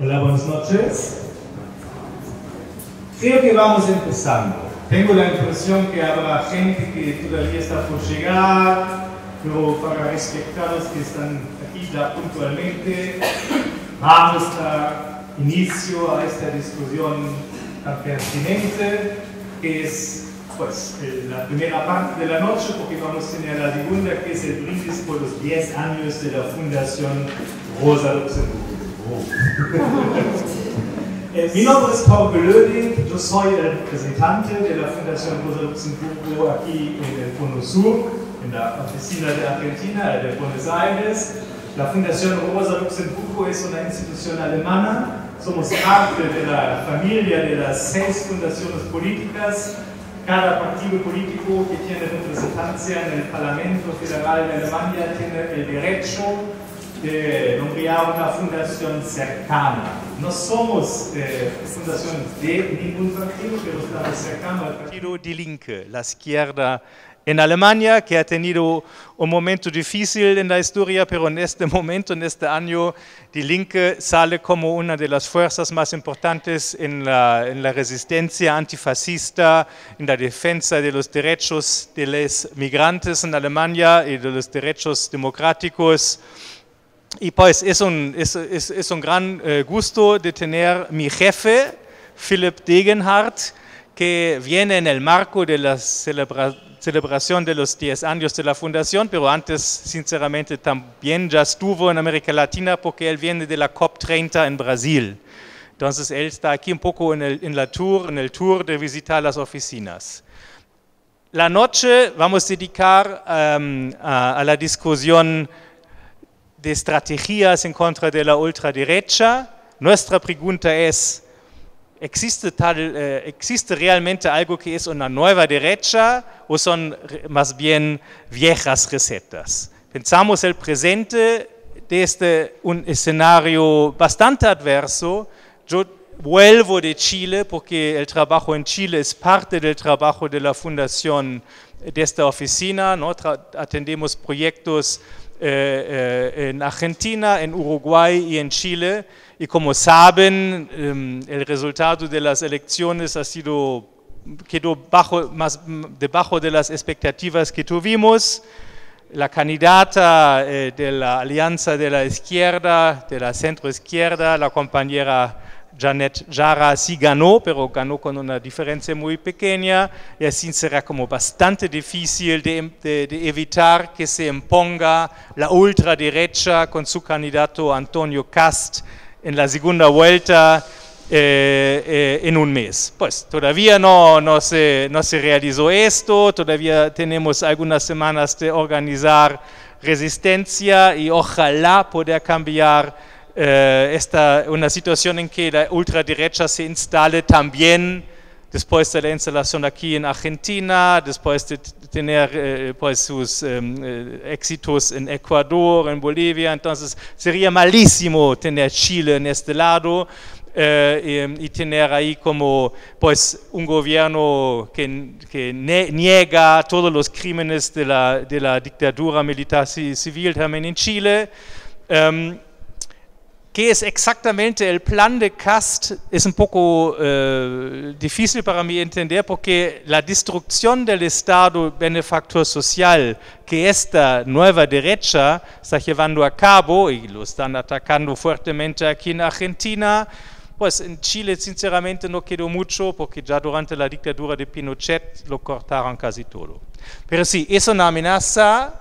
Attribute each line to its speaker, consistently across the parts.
Speaker 1: Hola, buenas noches. Creo que vamos empezando. Tengo la impresión que habrá gente que todavía está por llegar, pero para respetar los que están aquí ya puntualmente, vamos a dar inicio a esta discusión tan pertinente, que es pues, la primera parte de la noche, porque vamos a tener la segunda, que es el brindis por los 10 años de la Fundación Rosa Luxemburgo. Mi nombre es Paul Belöning, yo soy el representante de la Fundación Rosa Luxemburgo aquí en el Cono Sur, en la oficina de Argentina, de Buenos Aires. La Fundación Rosa Luxemburgo es una institución alemana, somos parte de la familia de las 6 fundaciones políticas. Cada partido político que tiene representancia en el Parlamento Federal de Alemania tiene el derecho de nombrar una fundación cercana. No somos fundación de ningún partido, pero estamos cercanos al partido Die Linke, la izquierda en Alemania, que ha tenido un momento difícil en la historia, pero en este momento, en este año, Die Linke sale como una de las fuerzas más importantes en la resistencia antifascista, en la defensa de los derechos de los migrantes en Alemania y de los derechos democráticos. Y pues es un gran gusto de tener mi jefe, Philipp Degenhardt, que viene en el marco de la celebración de los 10 años de la fundación, pero antes, sinceramente, también ya estuvo en América Latina porque él viene de la COP30 en Brasil. Entonces, él está aquí un poco en el tour de visitar las oficinas. La noche vamos a dedicar a la discusión de estrategias en contra de la ultraderecha. Nuestra pregunta es, ¿existe realmente algo que es una nueva derecha o son más bien viejas recetas? Pensamos el presente desde un escenario bastante adverso. Yo vuelvo de Chile porque el trabajo en Chile es parte del trabajo de la fundación de esta oficina, ¿no? Atendemos proyectos en Argentina, en Uruguay y en Chile, y como saben, el resultado de las elecciones quedó debajo de las expectativas que tuvimos. La candidata de la Alianza de la Izquierda, de la centroizquierda, la compañera Janet Jara sí ganó, pero ganó con una diferencia muy pequeña, y así será como bastante difícil de evitar que se imponga la ultraderecha con su candidato Antonio Kast en la segunda vuelta en un mes. Pues todavía no se realizó esto, todavía tenemos algunas semanas de organizar resistencia y ojalá poder cambiar una situación en que la ultraderecha se instale también después de la instalación aquí en Argentina, después de tener pues sus éxitos en Ecuador, en Bolivia. Entonces sería malísimo tener Chile en este lado y tener ahí como pues un gobierno que niega todos los crímenes de la dictadura militar civil también en Chile. ¿Qué es exactamente el plan de Kast? Es un poco difícil para mí entender porque la destrucción del Estado benefactor social que esta nueva derecha está llevando a cabo y lo están atacando fuertemente aquí en Argentina, pues en Chile sinceramente no quedó mucho porque ya durante la dictadura de Pinochet lo cortaron casi todo. Pero sí, es una amenaza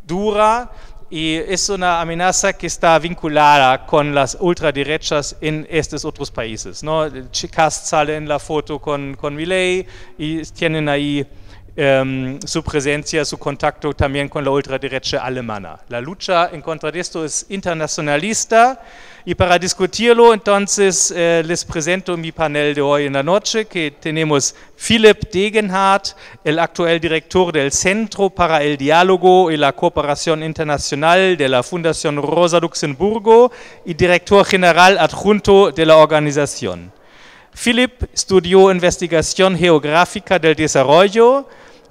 Speaker 1: dura y es una amenaza que está vinculada con las ultraderechas en estos otros países, ¿no? Kast sale en la foto con Milei y tienen ahí su presencia, su contacto también con la ultraderecha alemana. La lucha en contra de esto es internacionalista y para discutirlo entonces les presento mi panel de hoy en la noche, que tenemos Philipp Degenhardt, el actual director del Centro para el Diálogo y la Cooperación Internacional de la Fundación Rosa Luxemburgo y director general adjunto de la organización. Philipp estudió investigación geográfica del desarrollo,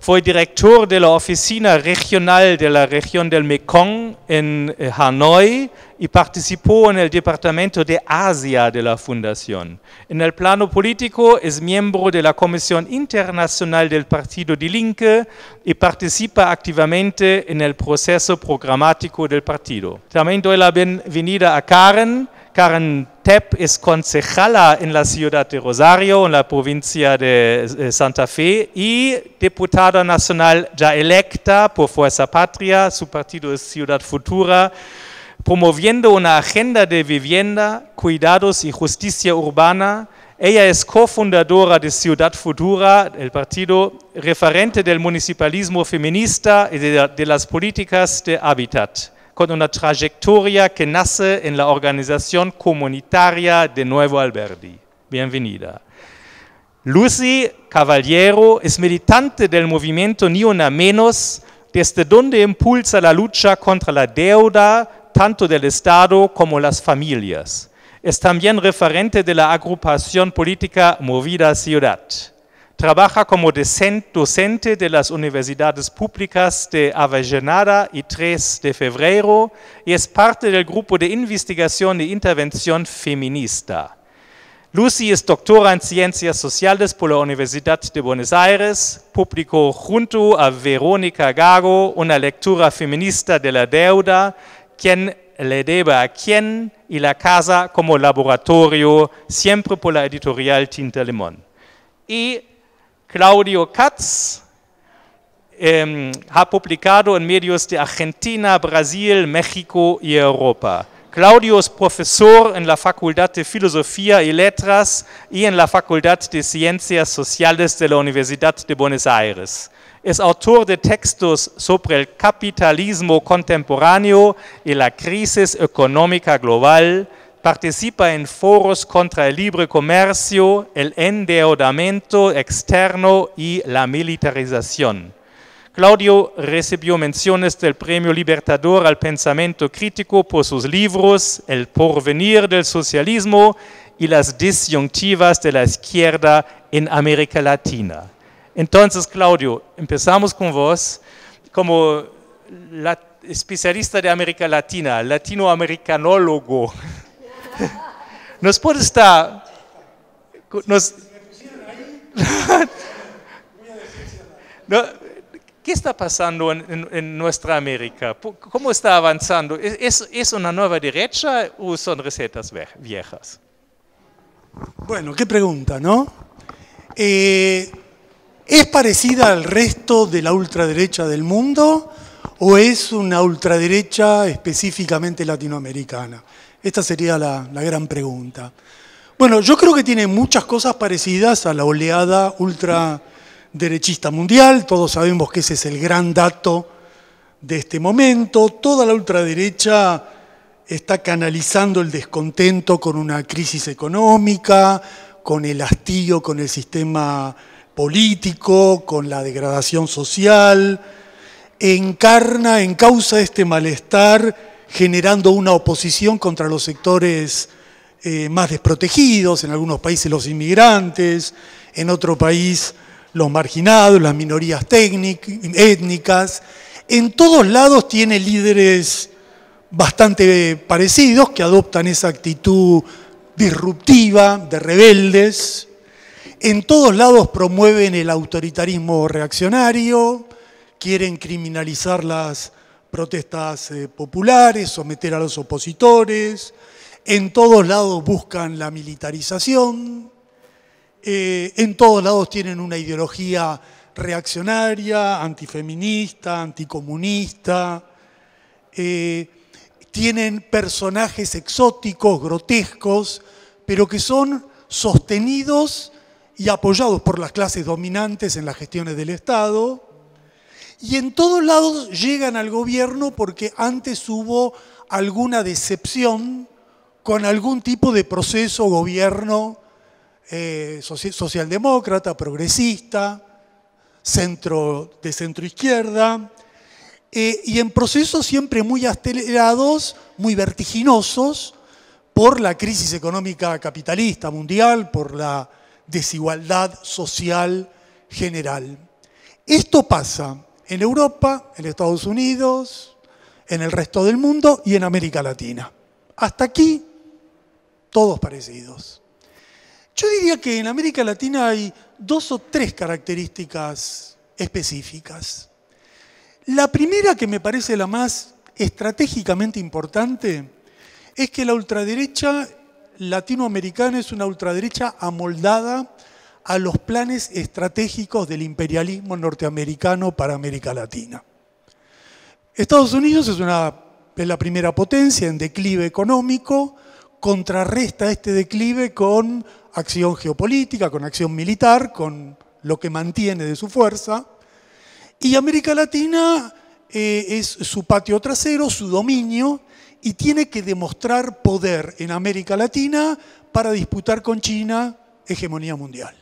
Speaker 1: Fue director de la oficina regional de la región del Mekong en Hanoi y participó en el departamento de Asia de la fundación. En el plano político es miembro de la Comisión Internacional del Partido Die Linke y participa activamente en el proceso programático del partido. También doy la bienvenida a Karen. Karen Tepp es concejala en la ciudad de Rosario, en la provincia de Santa Fe, y diputada nacional ya electa por Fuerza Patria, su partido es Ciudad Futura, promoviendo una agenda de vivienda, cuidados y justicia urbana. Ella es cofundadora de Ciudad Futura, el partido referente del municipalismo feminista y de las políticas de hábitat, con una trayectoria que nace en la organización comunitaria de Nuevo Alberdi. Bienvenida. Lucy Caballero es militante del movimiento Ni Una Menos, desde donde impulsa la lucha contra la deuda, tanto del Estado como las familias. Es también referente de la agrupación política Movida Ciudad. Trabaja como docente de las universidades públicas de Avellaneda y 3 de Febrero y es parte del grupo de investigación e intervención feminista. Lucy es doctora en Ciencias Sociales por la Universidad de Buenos Aires, publicó junto a Verónica Gago una lectura feminista de la deuda, Quién le debe a quién y la casa como laboratorio, siempre por la editorial Tinta Limón. Y Claudio Katz ha publicado en medios de Argentina, Brasil, México y Europa. Claudio es profesor en la Facultad de Filosofía y Letras y en la Facultad de Ciencias Sociales de la Universidad de Buenos Aires. Es autor de textos sobre el capitalismo contemporáneo y la crisis económica global. Participa en foros contra el libre comercio, el endeudamiento externo y la militarización. Claudio recibió menciones del Premio Libertador al Pensamiento Crítico por sus libros El porvenir del socialismo y las disyuntivas de la izquierda en América Latina. Entonces, Claudio, empezamos con vos como especialista de América Latina, latinoamericanólogo. ¿Nos puedes dar? ¿Qué está pasando en nuestra América? ¿Cómo está avanzando? ¿Es una nueva derecha o son recetas viejas?
Speaker 2: Bueno, qué pregunta, ¿no? ¿Es parecida al resto de la ultraderecha del mundo o es una ultraderecha específicamente latinoamericana? Esta sería la gran pregunta. Bueno, yo creo que tiene muchas cosas parecidas a la oleada ultraderechista mundial. Todos sabemos que ese es el gran dato de este momento. Toda la ultraderecha está canalizando el descontento con una crisis económica, con el hastío con el sistema político, con la degradación social. Encausa este malestar generando una oposición contra los sectores más desprotegidos, en algunos países los inmigrantes, en otro país los marginados, las minorías étnicas. En todos lados tiene líderes bastante parecidos que adoptan esa actitud disruptiva, de rebeldes. En todos lados promueven el autoritarismo reaccionario, quieren criminalizar las protestas populares, someter a los opositores. En todos lados buscan la militarización. En todos lados tienen una ideología reaccionaria, antifeminista, anticomunista. Tienen personajes exóticos, grotescos, pero que son sostenidos y apoyados por las clases dominantes en las gestiones del Estado. Y en todos lados llegan al gobierno porque antes hubo alguna decepción con algún tipo de proceso gobierno socialdemócrata, progresista, de centroizquierda, y en procesos siempre muy acelerados, muy vertiginosos, por la crisis económica capitalista mundial, por la desigualdad social general. Esto pasa en Europa, en Estados Unidos, en el resto del mundo y en América Latina. Hasta aquí, todos parecidos. Yo diría que en América Latina hay 2 o 3 características específicas. La primera, que me parece la más estratégicamente importante, es que la ultraderecha latinoamericana es una ultraderecha amoldada a los planes estratégicos del imperialismo norteamericano para América Latina. Estados Unidos es la primera potencia en declive económico, contrarresta este declive con acción geopolítica, con acción militar, con lo que mantiene de su fuerza. Y América Latina es su patio trasero, su dominio, y tiene que demostrar poder en América Latina para disputar con China hegemonía mundial.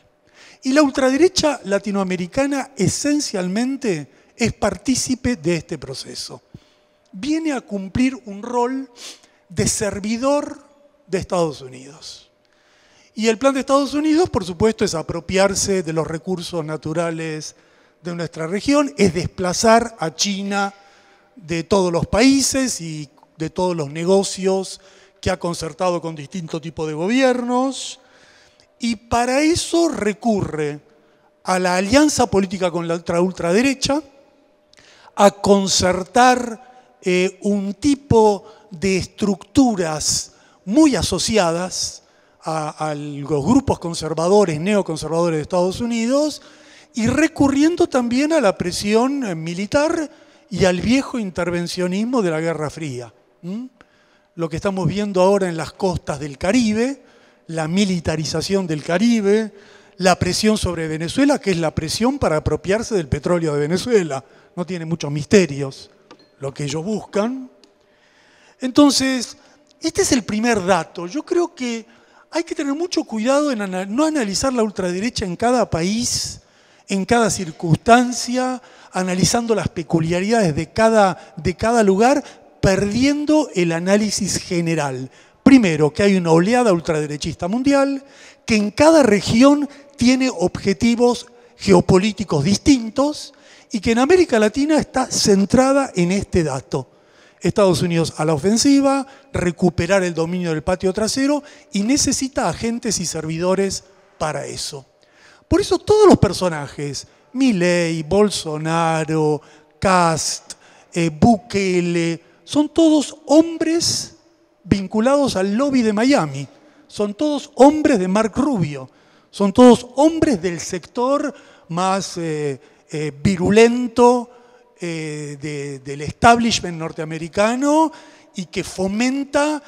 Speaker 2: Y la ultraderecha latinoamericana esencialmente es partícipe de este proceso. Viene a cumplir un rol de servidor de Estados Unidos. Y el plan de Estados Unidos, por supuesto, es apropiarse de los recursos naturales de nuestra región, es desplazar a China de todos los países y de todos los negocios que ha concertado con distintos tipos de gobiernos, y para eso recurre a la alianza política con la ultraderecha, a concertar un tipo de estructuras muy asociadas a los grupos conservadores, neoconservadores de Estados Unidos, y recurriendo también a la presión militar y al viejo intervencionismo de la Guerra Fría. Lo que estamos viendo ahora en las costas del Caribe, la militarización del Caribe, la presión sobre Venezuela, que es la presión para apropiarse del petróleo de Venezuela. No tiene muchos misterios lo que ellos buscan. Entonces, este es el primer dato. Yo creo que hay que tener mucho cuidado en no analizar la ultraderecha en cada país, en cada circunstancia, analizando las peculiaridades de cada lugar, perdiendo el análisis general. Primero, que hay una oleada ultraderechista mundial, que en cada región tiene objetivos geopolíticos distintos y que en América Latina está centrada en este dato. Estados Unidos a la ofensiva, recuperar el dominio del patio trasero y necesita agentes y servidores para eso. Por eso todos los personajes, Milei, Bolsonaro, Kast, Bukele, son todos hombres vinculados al lobby de Miami, son todos hombres de Marco Rubio, son todos hombres del sector más virulento del establishment norteamericano y que fomenta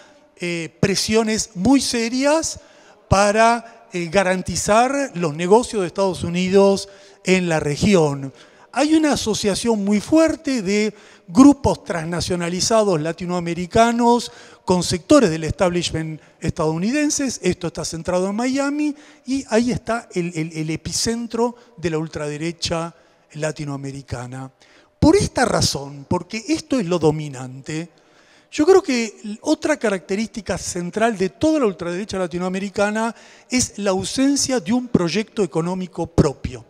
Speaker 2: presiones muy serias para garantizar los negocios de Estados Unidos en la región. Hay una asociación muy fuerte de grupos transnacionalizados latinoamericanos con sectores del establishment estadounidenses. Esto está centrado en Miami y ahí está el epicentro de la ultraderecha latinoamericana. Por esta razón, porque esto es lo dominante, yo creo que otra característica central de toda la ultraderecha latinoamericana es la ausencia de un proyecto económico propio.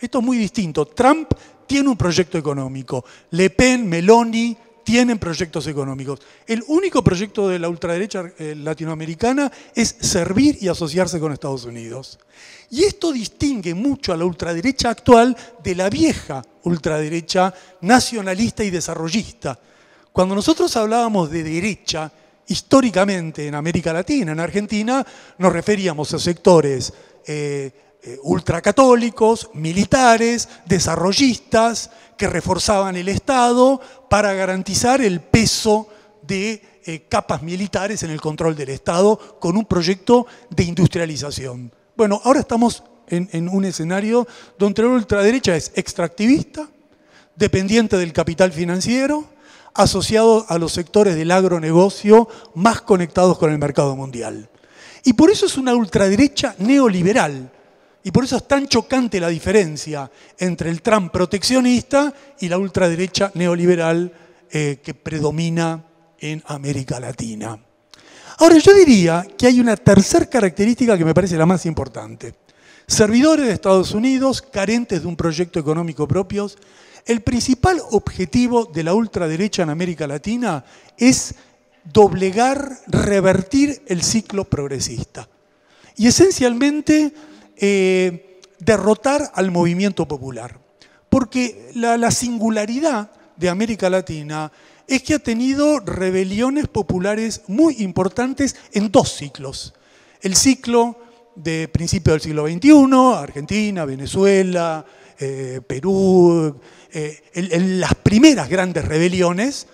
Speaker 2: Esto es muy distinto. Trump tiene un proyecto económico. Le Pen, Meloni tienen proyectos económicos. El único proyecto de la ultraderecha latinoamericana es servir y asociarse con Estados Unidos. Y esto distingue mucho a la ultraderecha actual de la vieja ultraderecha nacionalista y desarrollista. Cuando nosotros hablábamos de derecha, históricamente en América Latina, en Argentina, nos referíamos a sectores ultracatólicos, militares, desarrollistas, que reforzaban el Estado para garantizar el peso de capas militares en el control del Estado con un proyecto de industrialización. Bueno, ahora estamos en un escenario donde la ultraderecha es extractivista, dependiente del capital financiero, asociado a los sectores del agronegocio más conectados con el mercado mundial. Y por eso es una ultraderecha neoliberal. Y por eso es tan chocante la diferencia entre el Trump proteccionista y la ultraderecha neoliberal que predomina en América Latina. Ahora, yo diría que hay una tercera característica que me parece la más importante. Servidores de Estados Unidos, carentes de un proyecto económico propio. El principal objetivo de la ultraderecha en América Latina es doblegar, revertir el ciclo progresista. Y esencialmente derrotar al movimiento popular. Porque la singularidad de América Latina es que ha tenido rebeliones populares muy importantes en dos ciclos. El ciclo de principios del siglo XXI, Argentina, Venezuela, Perú, las primeras grandes rebeliones,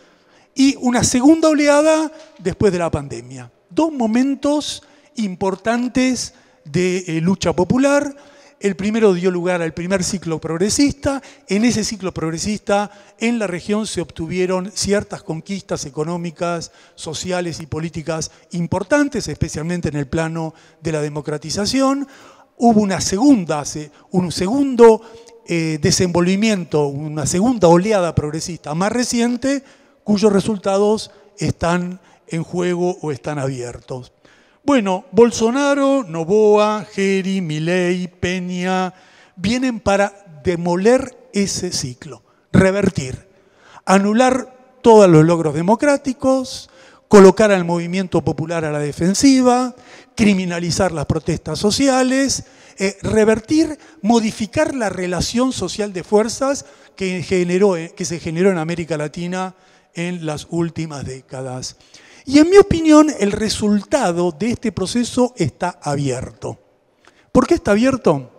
Speaker 2: y una segunda oleada después de la pandemia. Dos momentos importantes de lucha popular. El primero dio lugar al primer ciclo progresista. En ese ciclo progresista, en la región se obtuvieron ciertas conquistas económicas, sociales y políticas importantes, especialmente en el plano de la democratización. Hubo un segundo desenvolvimiento, una segunda oleada progresista más reciente, cuyos resultados están en juego o están abiertos. Bueno, Bolsonaro, Noboa, Geri, Milei, Peña, vienen para demoler ese ciclo, revertir, anular todos los logros democráticos, colocar al movimiento popular a la defensiva, criminalizar las protestas sociales, revertir, modificar la relación social de fuerzas que se generó en América Latina en las últimas décadas. Y en mi opinión, el resultado de este proceso está abierto. ¿Por qué está abierto?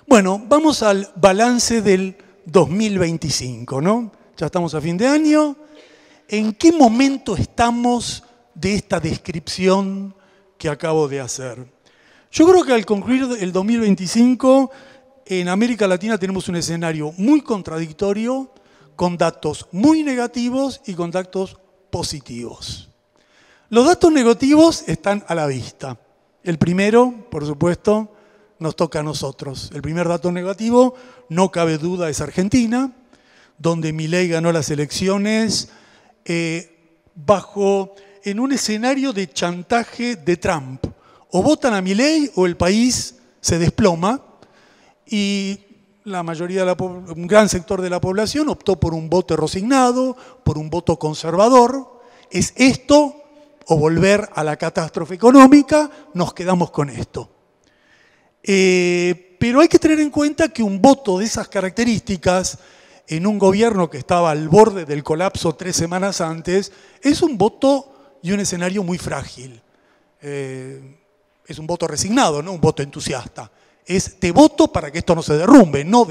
Speaker 2: Bueno, vamos al balance del 2025, ¿no? Ya estamos a fin de año. ¿En qué momento estamos de esta descripción que acabo de hacer? Yo creo que al concluir el 2025, en América Latina tenemos un escenario muy contradictorio, con datos muy negativos y con datos positivos. Los datos negativos están a la vista. El primero, por supuesto, nos toca a nosotros. El primer dato negativo, no cabe duda, es Argentina, donde Milei ganó las elecciones en un escenario de chantaje de Trump. O votan a Milei o el país se desploma, y la mayoría, un gran sector de la población optó por un voto resignado, por un voto conservador. ¿Es esto o volver a la catástrofe económica? Nos quedamos con esto. Pero hay que tener en cuenta que un voto de esas características en un gobierno que estaba al borde del colapso 3 semanas antes es un voto y un escenario muy frágil. Es un voto resignado, no un voto entusiasta. Es te voto para que esto no se derrumbe, no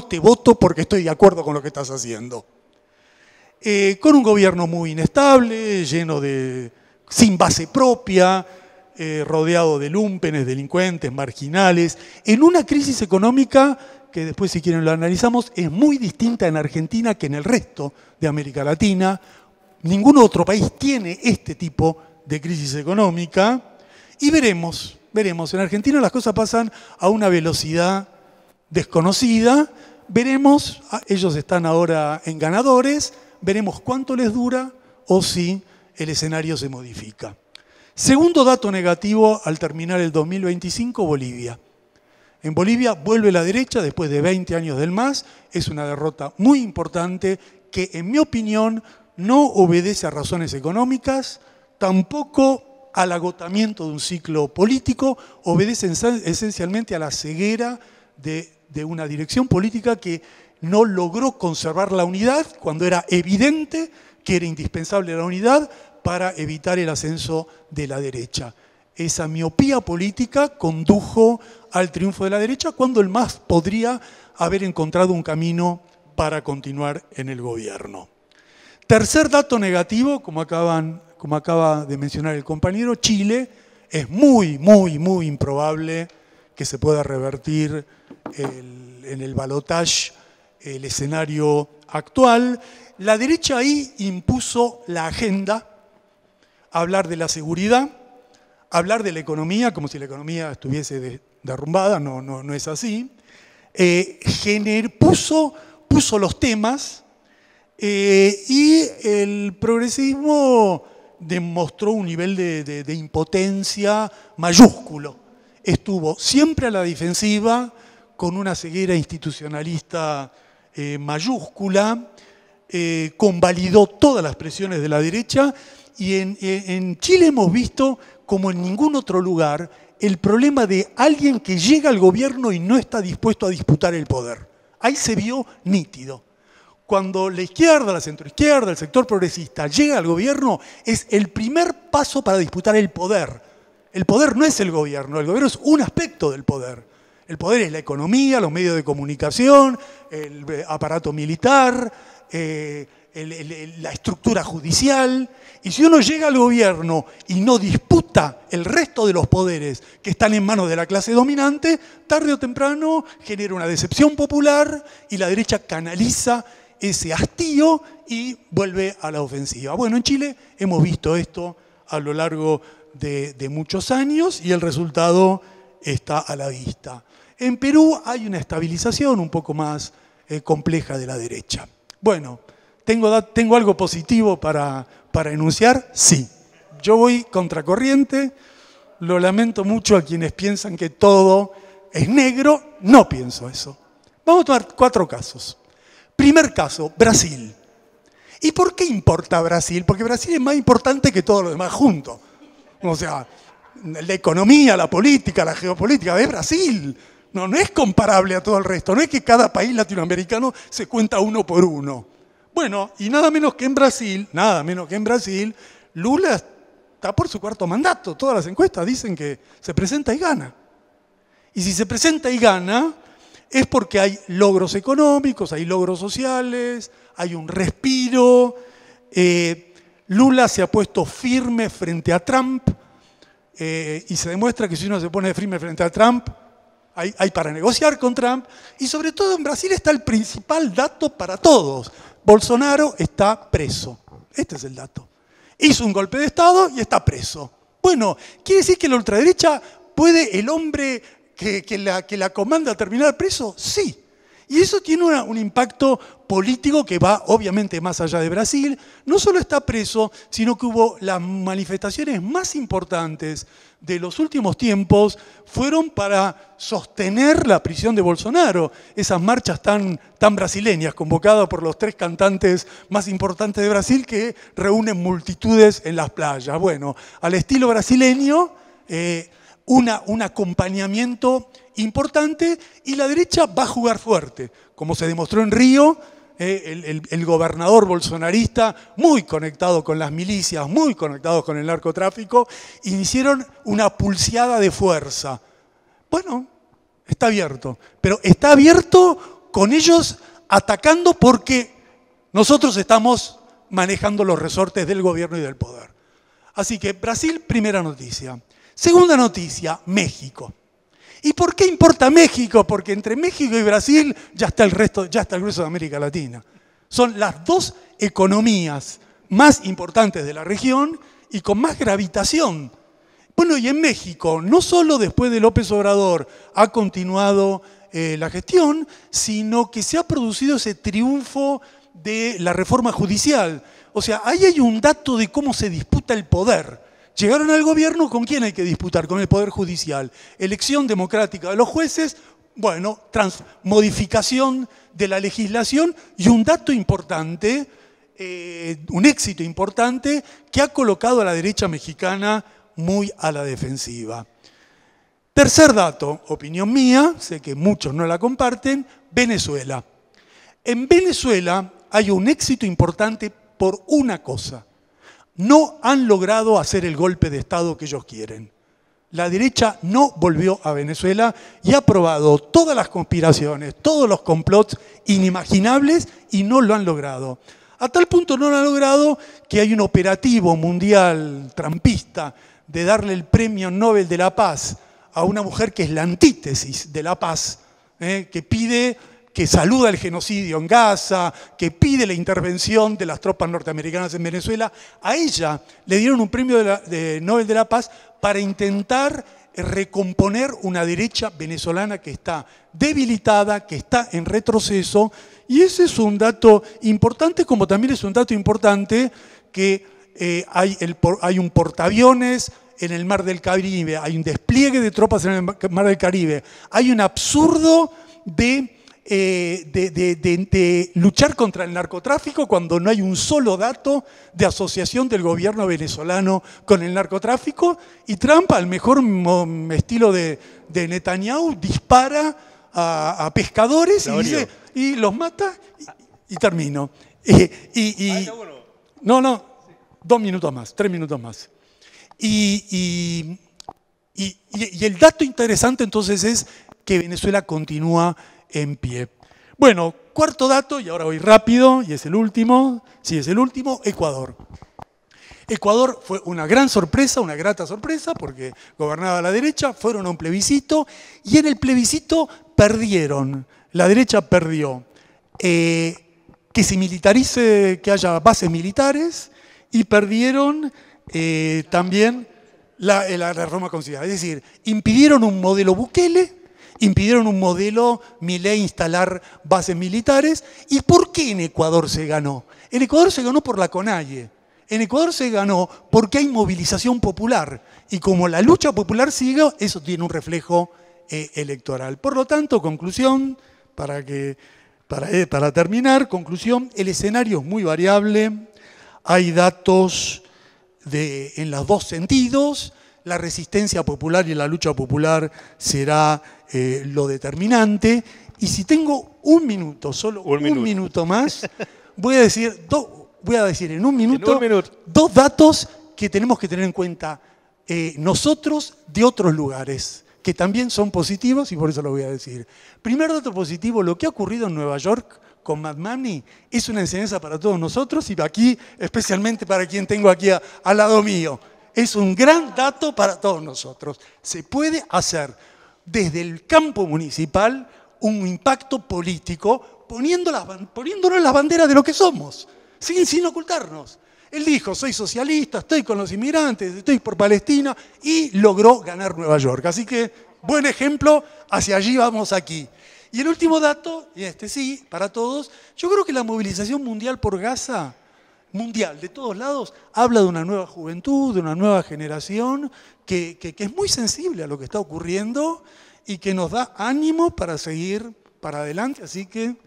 Speaker 2: te voto porque estoy de acuerdo con lo que estás haciendo. Con un gobierno muy inestable, sin base propia, rodeado de lúmpenes, delincuentes, marginales, en una crisis económica que después, si quieren, lo analizamos, es muy distinta en Argentina que en el resto de América Latina. Ningún otro país tiene este tipo de crisis económica. Y veremos. En Argentina las cosas pasan a una velocidad desconocida. Veremos, ellos están ahora en ganadores, veremos cuánto les dura o si el escenario se modifica. Segundo dato negativo al terminar el 2025, Bolivia. En Bolivia vuelve la derecha después de 20 años del MAS. Es una derrota muy importante que, en mi opinión, no obedece a razones económicas, tampoco al agotamiento de un ciclo político, obedece esencialmente a la ceguera de una dirección política que no logró conservar la unidad cuando era evidente que era indispensable la unidad para evitar el ascenso de la derecha. Esa miopía política condujo al triunfo de la derecha cuando el MAS podría haber encontrado un camino para continuar en el gobierno. Tercer dato negativo, como acaba de mencionar el compañero, Chile. Es muy improbable que se pueda revertir en el balotaje el escenario actual. La derecha ahí impuso la agenda, hablar de la seguridad, hablar de la economía, como si la economía estuviese derrumbada, no es así. Puso los temas y el progresismo demostró un nivel de impotencia mayúsculo. estuvo siempre a la defensiva, con una ceguera institucionalista mayúscula, convalidó todas las presiones de la derecha, y en Chile hemos visto, como en ningún otro lugar, el problema de alguien que llega al gobierno y no está dispuesto a disputar el poder. Ahí se vio nítido. Cuando la izquierda, la centroizquierda, el sector progresista llega al gobierno, es el primer paso para disputar el poder. El poder no es el gobierno es un aspecto del poder. El poder es la economía, los medios de comunicación, el aparato militar, la estructura judicial. Y si uno llega al gobierno y no disputa el resto de los poderes que están en manos de la clase dominante, tarde o temprano genera una decepción popular y la derecha canaliza ese hastío y vuelve a la ofensiva. Bueno, en Chile hemos visto esto a lo largo de muchos años y el resultado está a la vista. En Perú hay una estabilización un poco más compleja de la derecha. Bueno, ¿tengo algo positivo para enunciar? Sí. Yo voy contracorriente, lo lamento mucho a quienes piensan que todo es negro, no pienso eso. Vamos a tomar 4 casos. Primer caso, Brasil. ¿Y por qué importa Brasil? Porque Brasil es más importante que todo lo demás juntos. O sea, la economía, la política, la geopolítica es Brasil. No es comparable a todo el resto. No es que cada país latinoamericano se cuenta uno por uno. Bueno, y nada menos que en Brasil, Lula está por su 4º mandato. Todas las encuestas dicen que se presenta y gana. Y si se presenta y gana, es porque hay logros económicos, hay logros sociales, hay un respiro. Lula se ha puesto firme frente a Trump y se demuestra que si uno se pone firme frente a Trump, hay para negociar con Trump. Y sobre todo en Brasil está el principal dato para todos. Bolsonaro está preso. Este es el dato. Hizo un golpe de Estado y está preso. Bueno, ¿quiere decir que la ultraderecha puede el hombre que la comanda terminar preso? Sí. Y eso tiene un impacto político que va obviamente más allá de Brasil. No solo está preso, sino que hubo las manifestaciones más importantes de los últimos tiempos fueron para sostener la prisión de Bolsonaro. Esas marchas tan brasileñas, convocadas por los 3 cantantes más importantes de Brasil que reúnen multitudes en las playas. Bueno, al estilo brasileño, un acompañamiento importante, y la derecha va a jugar fuerte, como se demostró en Río. El gobernador bolsonarista, muy conectado con las milicias, muy conectado con el narcotráfico, hicieron una pulseada de fuerza. Bueno, está abierto, pero está abierto con ellos atacando porque nosotros estamos manejando los resortes del gobierno y del poder. Así que Brasil, primera noticia. Segunda noticia, México. ¿Y por qué importa México? Porque entre México y Brasil ya está el grueso de América Latina. Son las 2 economías más importantes de la región y con más gravitación. Bueno, y en México, no solo después de López Obrador ha continuado la gestión, sino que se ha producido ese triunfo de la reforma judicial. O sea, ahí hay un dato de cómo se disputa el poder. Llegaron al gobierno, ¿con quién hay que disputar? Con el Poder Judicial. Elección democrática de los jueces, bueno, modificación de la legislación y un dato importante, un éxito importante que ha colocado a la derecha mexicana muy a la defensiva. Tercer dato, opinión mía, sé que muchos no la comparten, Venezuela. En Venezuela hay un éxito importante por una cosa. No han logrado hacer el golpe de Estado que ellos quieren. La derecha no volvió a Venezuela y ha probado todas las conspiraciones, todos los complots inimaginables y no lo han logrado. A tal punto no lo han logrado que hay un operativo mundial trampista de darle el Premio Nobel de la Paz a una mujer que es la antítesis de la paz, que saluda el genocidio en Gaza, que pide la intervención de las tropas norteamericanas en Venezuela. A ella le dieron un premio de Nobel de la Paz para intentar recomponer una derecha venezolana que está debilitada, que está en retroceso. Y ese es un dato importante, como también es un dato importante que hay un portaaviones en el Mar del Caribe, hay un despliegue de tropas en el Mar del Caribe, hay un absurdo de luchar contra el narcotráfico cuando no hay un solo dato de asociación del gobierno venezolano con el narcotráfico, y Trump, al mejor estilo de Netanyahu, dispara a pescadores y los mata y termino. No, 2 minutos más, 3 minutos más. Y el dato interesante entonces es que Venezuela continúa en pie. Bueno, cuarto dato, y ahora voy rápido, y es el último, Ecuador. Ecuador fue una gran sorpresa, una grata sorpresa, porque gobernaba la derecha, fueron a un plebiscito, y en el plebiscito perdieron, la derecha perdió, que se militarice, que haya bases militares, y perdieron también la reforma constitucional. Es decir, impidieron un modelo Bukele, impidieron un modelo Milei instalar bases militares. ¿Y por qué en Ecuador se ganó? En Ecuador se ganó por la CONAIE. En Ecuador se ganó porque hay movilización popular. Y como la lucha popular sigue, eso tiene un reflejo electoral. Por lo tanto, conclusión, para terminar, conclusión, el escenario es muy variable. Hay datos en los dos sentidos. La resistencia popular y la lucha popular será lo determinante. Y si tengo un minuto, solo un minuto más, voy a decir en un minuto dos datos que tenemos que tener en cuenta nosotros de otros lugares, que también son positivos, y por eso lo voy a decir. Primer dato positivo: lo que ha ocurrido en Nueva York con Mad Money es una enseñanza para todos nosotros, y aquí, especialmente para quien tengo aquí al lado mío. Es un gran dato para todos nosotros. Se puede hacer desde el campo municipal un impacto político poniéndonos las banderas de lo que somos, sin ocultarnos. Él dijo: soy socialista, estoy con los inmigrantes, estoy por Palestina, y logró ganar Nueva York. Así que, buen ejemplo, hacia allí vamos aquí. Y el último dato, y este sí, para todos, yo creo que la movilización mundial por Gaza, mundial, de todos lados, habla de una nueva juventud, de una nueva generación que es muy sensible a lo que está ocurriendo y que nos da ánimo para seguir para adelante. Así que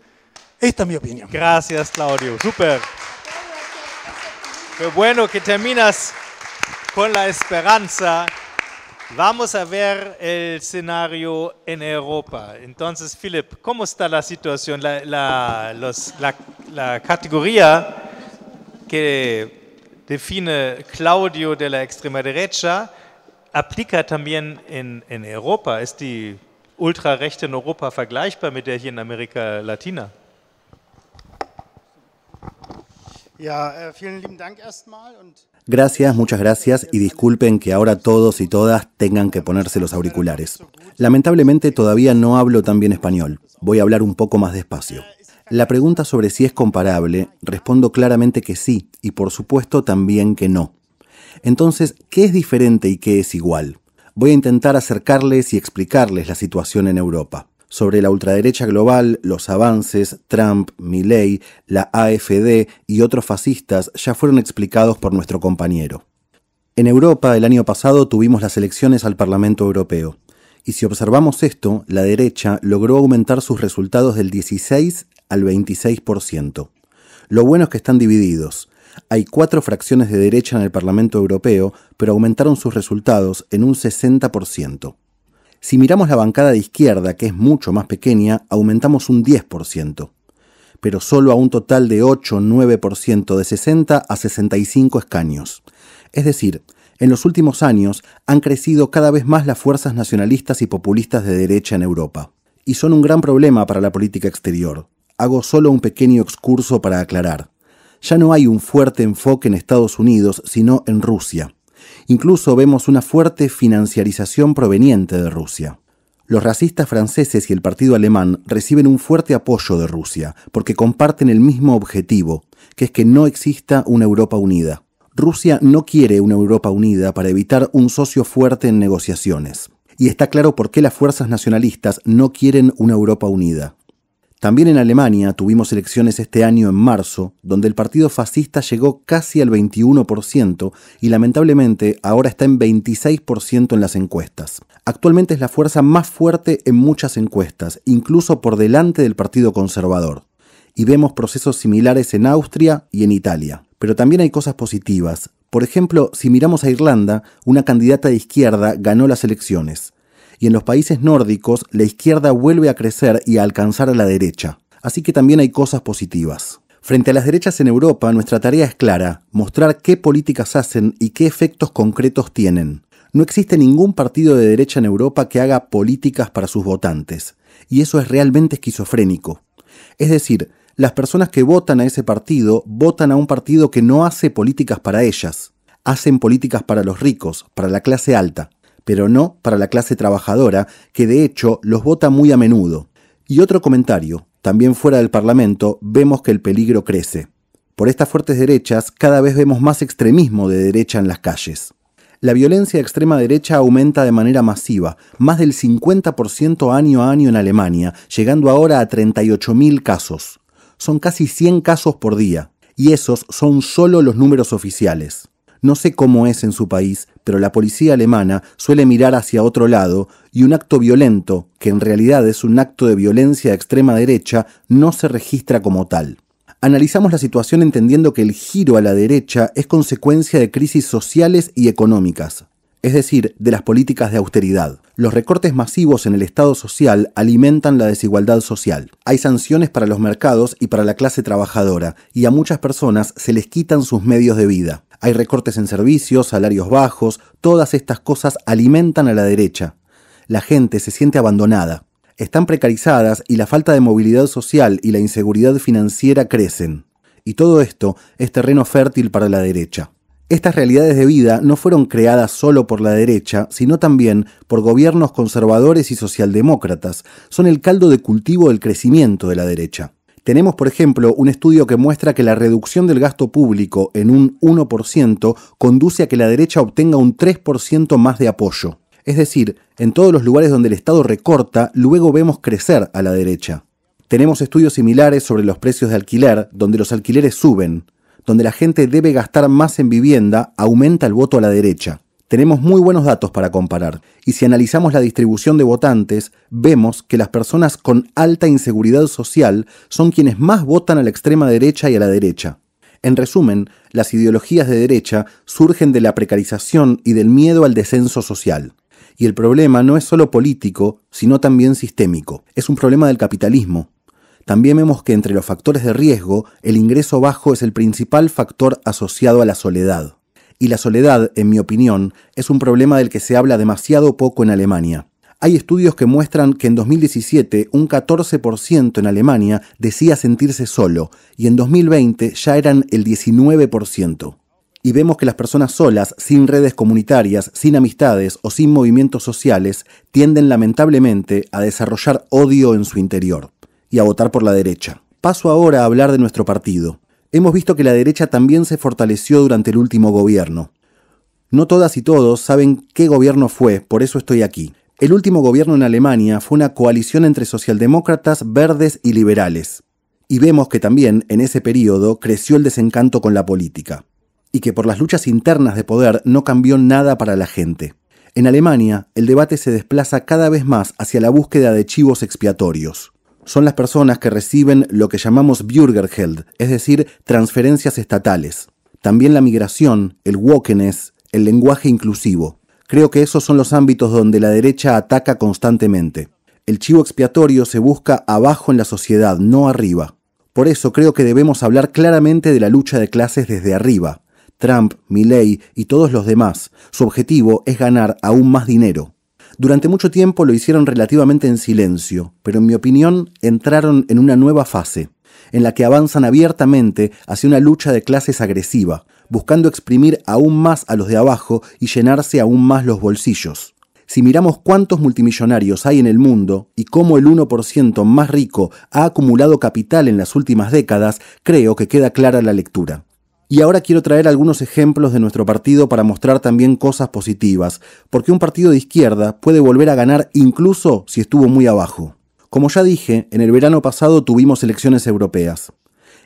Speaker 2: esta es mi opinión.
Speaker 1: Gracias, Claudio. Súper. Qué bueno que terminas con la esperanza. Vamos a ver el escenario en Europa. Entonces, Philip, ¿cómo está la situación? La categoría que define Claudio de la extrema derecha aplica también en Europa. ¿Es die Ultrarechte in Europa vergleichbar mit der hier in Amerika Latina?
Speaker 3: Ja, vielen lieben Dank erstmal.
Speaker 4: Gracias, muchas gracias, y disculpen que ahora todos y todas tengan que ponerse los auriculares. Lamentablemente todavía no hablo tan bien español. Voy a hablar un poco más despacio. La pregunta sobre si es comparable, respondo claramente que sí, y por supuesto también que no. Entonces, ¿qué es diferente y qué es igual? Voy a intentar acercarles y explicarles la situación en Europa. Sobre la ultraderecha global, los avances, Trump, Milei, la AfD y otros fascistas ya fueron explicados por nuestro compañero. En Europa, el año pasado tuvimos las elecciones al Parlamento Europeo. Y si observamos esto, la derecha logró aumentar sus resultados del 16 al 26%. Lo bueno es que están divididos. Hay 4 fracciones de derecha en el Parlamento Europeo, pero aumentaron sus resultados en un 60%. Si miramos la bancada de izquierda, que es mucho más pequeña, aumentamos un 10%, pero solo a un total de 8-9%, de 60 a 65 escaños. Es decir, en los últimos años han crecido cada vez más las fuerzas nacionalistas y populistas de derecha en Europa, y son un gran problema para la política exterior. Hago solo un pequeño excurso para aclarar. Ya no hay un fuerte enfoque en Estados Unidos, sino en Rusia. Incluso vemos una fuerte financiarización proveniente de Rusia. Los racistas franceses y el partido alemán reciben un fuerte apoyo de Rusia, porque comparten el mismo objetivo, que es que no exista una Europa unida. Rusia no quiere una Europa unida para evitar un socio fuerte en negociaciones. Y está claro por qué las fuerzas nacionalistas no quieren una Europa unida. También en Alemania tuvimos elecciones este año en marzo, donde el partido fascista llegó casi al 21% y lamentablemente ahora está en 26% en las encuestas. Actualmente es la fuerza más fuerte en muchas encuestas, incluso por delante del Partido Conservador. Y vemos procesos similares en Austria y en Italia. Pero también hay cosas positivas. Por ejemplo, si miramos a Irlanda, una candidata de izquierda ganó las elecciones. Y en los países nórdicos, la izquierda vuelve a crecer y a alcanzar a la derecha. Así que también hay cosas positivas. Frente a las derechas en Europa, nuestra tarea es clara: mostrar qué políticas hacen y qué efectos concretos tienen. No existe ningún partido de derecha en Europa que haga políticas para sus votantes. Y eso es realmente esquizofrénico. Es decir, las personas que votan a ese partido, votan a un partido que no hace políticas para ellas. Hacen políticas para los ricos, para la clase alta, pero no para la clase trabajadora, que de hecho los vota muy a menudo. Y otro comentario: también fuera del Parlamento vemos que el peligro crece. Por estas fuertes derechas cada vez vemos más extremismo de derecha en las calles. La violencia de extrema derecha aumenta de manera masiva, más del 50% año a año en Alemania, llegando ahora a 38.000 casos. Son casi 100 casos por día, y esos son solo los números oficiales. No sé cómo es en su país, pero la policía alemana suele mirar hacia otro lado y un acto violento, que en realidad es un acto de violencia de extrema derecha, no se registra como tal. Analizamos la situación entendiendo que el giro a la derecha es consecuencia de crisis sociales y económicas, es decir, de las políticas de austeridad. Los recortes masivos en el Estado social alimentan la desigualdad social. Hay sanciones para los mercados y para la clase trabajadora, y a muchas personas se les quitan sus medios de vida. Hay recortes en servicios, salarios bajos, todas estas cosas alimentan a la derecha. La gente se siente abandonada. Están precarizadas y la falta de movilidad social y la inseguridad financiera crecen. Y todo esto es terreno fértil para la derecha. Estas realidades de vida no fueron creadas solo por la derecha, sino también por gobiernos conservadores y socialdemócratas. Son el caldo de cultivo del crecimiento de la derecha. Tenemos, por ejemplo, un estudio que muestra que la reducción del gasto público en un 1% conduce a que la derecha obtenga un 3% más de apoyo. Es decir, en todos los lugares donde el Estado recorta, luego vemos crecer a la derecha. Tenemos estudios similares sobre los precios de alquiler, donde los alquileres suben. Donde la gente debe gastar más en vivienda, aumenta el voto a la derecha. Tenemos muy buenos datos para comparar, y si analizamos la distribución de votantes, vemos que las personas con alta inseguridad social son quienes más votan a la extrema derecha y a la derecha. En resumen, las ideologías de derecha surgen de la precarización y del miedo al descenso social. Y el problema no es solo político, sino también sistémico. Es un problema del capitalismo. También vemos que entre los factores de riesgo, el ingreso bajo es el principal factor asociado a la soledad. Y la soledad, en mi opinión, es un problema del que se habla demasiado poco en Alemania. Hay estudios que muestran que en 2017 un 14% en Alemania decía sentirse solo, y en 2020 ya eran el 19%. Y vemos que las personas solas, sin redes comunitarias, sin amistades o sin movimientos sociales, tienden lamentablemente a desarrollar odio en su interior y a votar por la derecha. Paso ahora a hablar de nuestro partido. Hemos visto que la derecha también se fortaleció durante el último gobierno. No todas y todos saben qué gobierno fue, por eso estoy aquí. El último gobierno en Alemania fue una coalición entre socialdemócratas, verdes y liberales. Y vemos que también en ese periodo creció el desencanto con la política. Y que por las luchas internas de poder no cambió nada para la gente. En Alemania, el debate se desplaza cada vez más hacia la búsqueda de chivos expiatorios. Son las personas que reciben lo que llamamos Bürgergeld, es decir, transferencias estatales. También la migración, el wokeness, el lenguaje inclusivo. Creo que esos son los ámbitos donde la derecha ataca constantemente. El chivo expiatorio se busca abajo en la sociedad, no arriba. Por eso creo que debemos hablar claramente de la lucha de clases desde arriba. Trump, Milei y todos los demás, su objetivo es ganar aún más dinero. Durante mucho tiempo lo hicieron relativamente en silencio, pero en mi opinión entraron en una nueva fase, en la que avanzan abiertamente hacia una lucha de clases agresiva, buscando exprimir aún más a los de abajo y llenarse aún más los bolsillos. Si miramos cuántos multimillonarios hay en el mundo y cómo el 1% más rico ha acumulado capital en las últimas décadas, creo que queda clara la lectura. Y ahora quiero traer algunos ejemplos de nuestro partido para mostrar también cosas positivas, porque un partido de izquierda puede volver a ganar incluso si estuvo muy abajo. Como ya dije, en el verano pasado tuvimos elecciones europeas,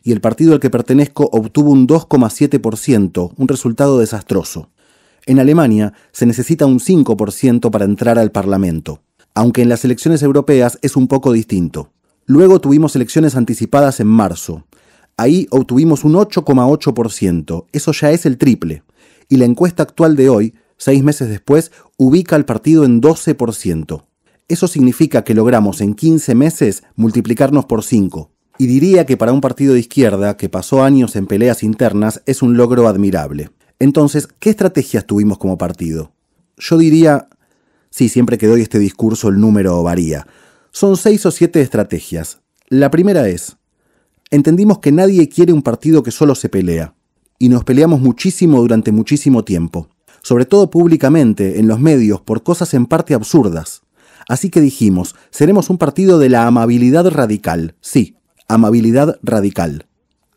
Speaker 4: y el partido al que pertenezco obtuvo un 2,7%, un resultado desastroso. En Alemania se necesita un 5% para entrar al Parlamento, aunque en las elecciones europeas es un poco distinto. Luego tuvimos elecciones anticipadas en marzo. Ahí obtuvimos un 8,8%, eso ya es el triple, y la encuesta actual de hoy, 6 meses después, ubica al partido en 12%. Eso significa que logramos en 15 meses multiplicarnos por 5. Y diría que para un partido de izquierda que pasó años en peleas internas es un logro admirable. Entonces, ¿qué estrategias tuvimos como partido? Yo diría, sí, siempre que doy este discurso el número varía. Son 6 o 7 estrategias. La primera es, entendimos que nadie quiere un partido que solo se pelea. Y nos peleamos muchísimo durante muchísimo tiempo. Sobre todo públicamente, en los medios, por cosas en parte absurdas. Así que dijimos, seremos un partido de la amabilidad radical. Sí, amabilidad radical.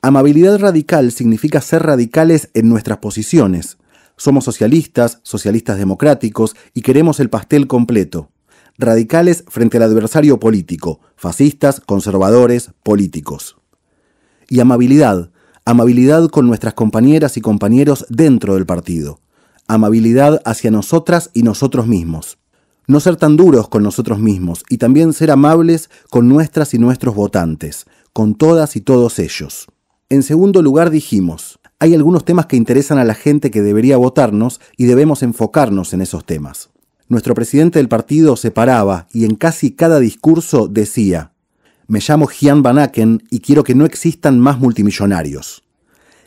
Speaker 4: Amabilidad radical significa ser radicales en nuestras posiciones. Somos socialistas, socialistas democráticos y queremos el pastel completo. Radicales frente al adversario político, fascistas, conservadores, políticos. Y amabilidad, amabilidad con nuestras compañeras y compañeros dentro del partido. Amabilidad hacia nosotras y nosotros mismos. No ser tan duros con nosotros mismos y también ser amables con nuestras y nuestros votantes, con todas y todos ellos. En segundo lugar dijimos, hay algunos temas que interesan a la gente que debería votarnos y debemos enfocarnos en esos temas. Nuestro presidente del partido se paraba y en casi cada discurso decía, me llamo Jan Van Aken y quiero que no existan más multimillonarios.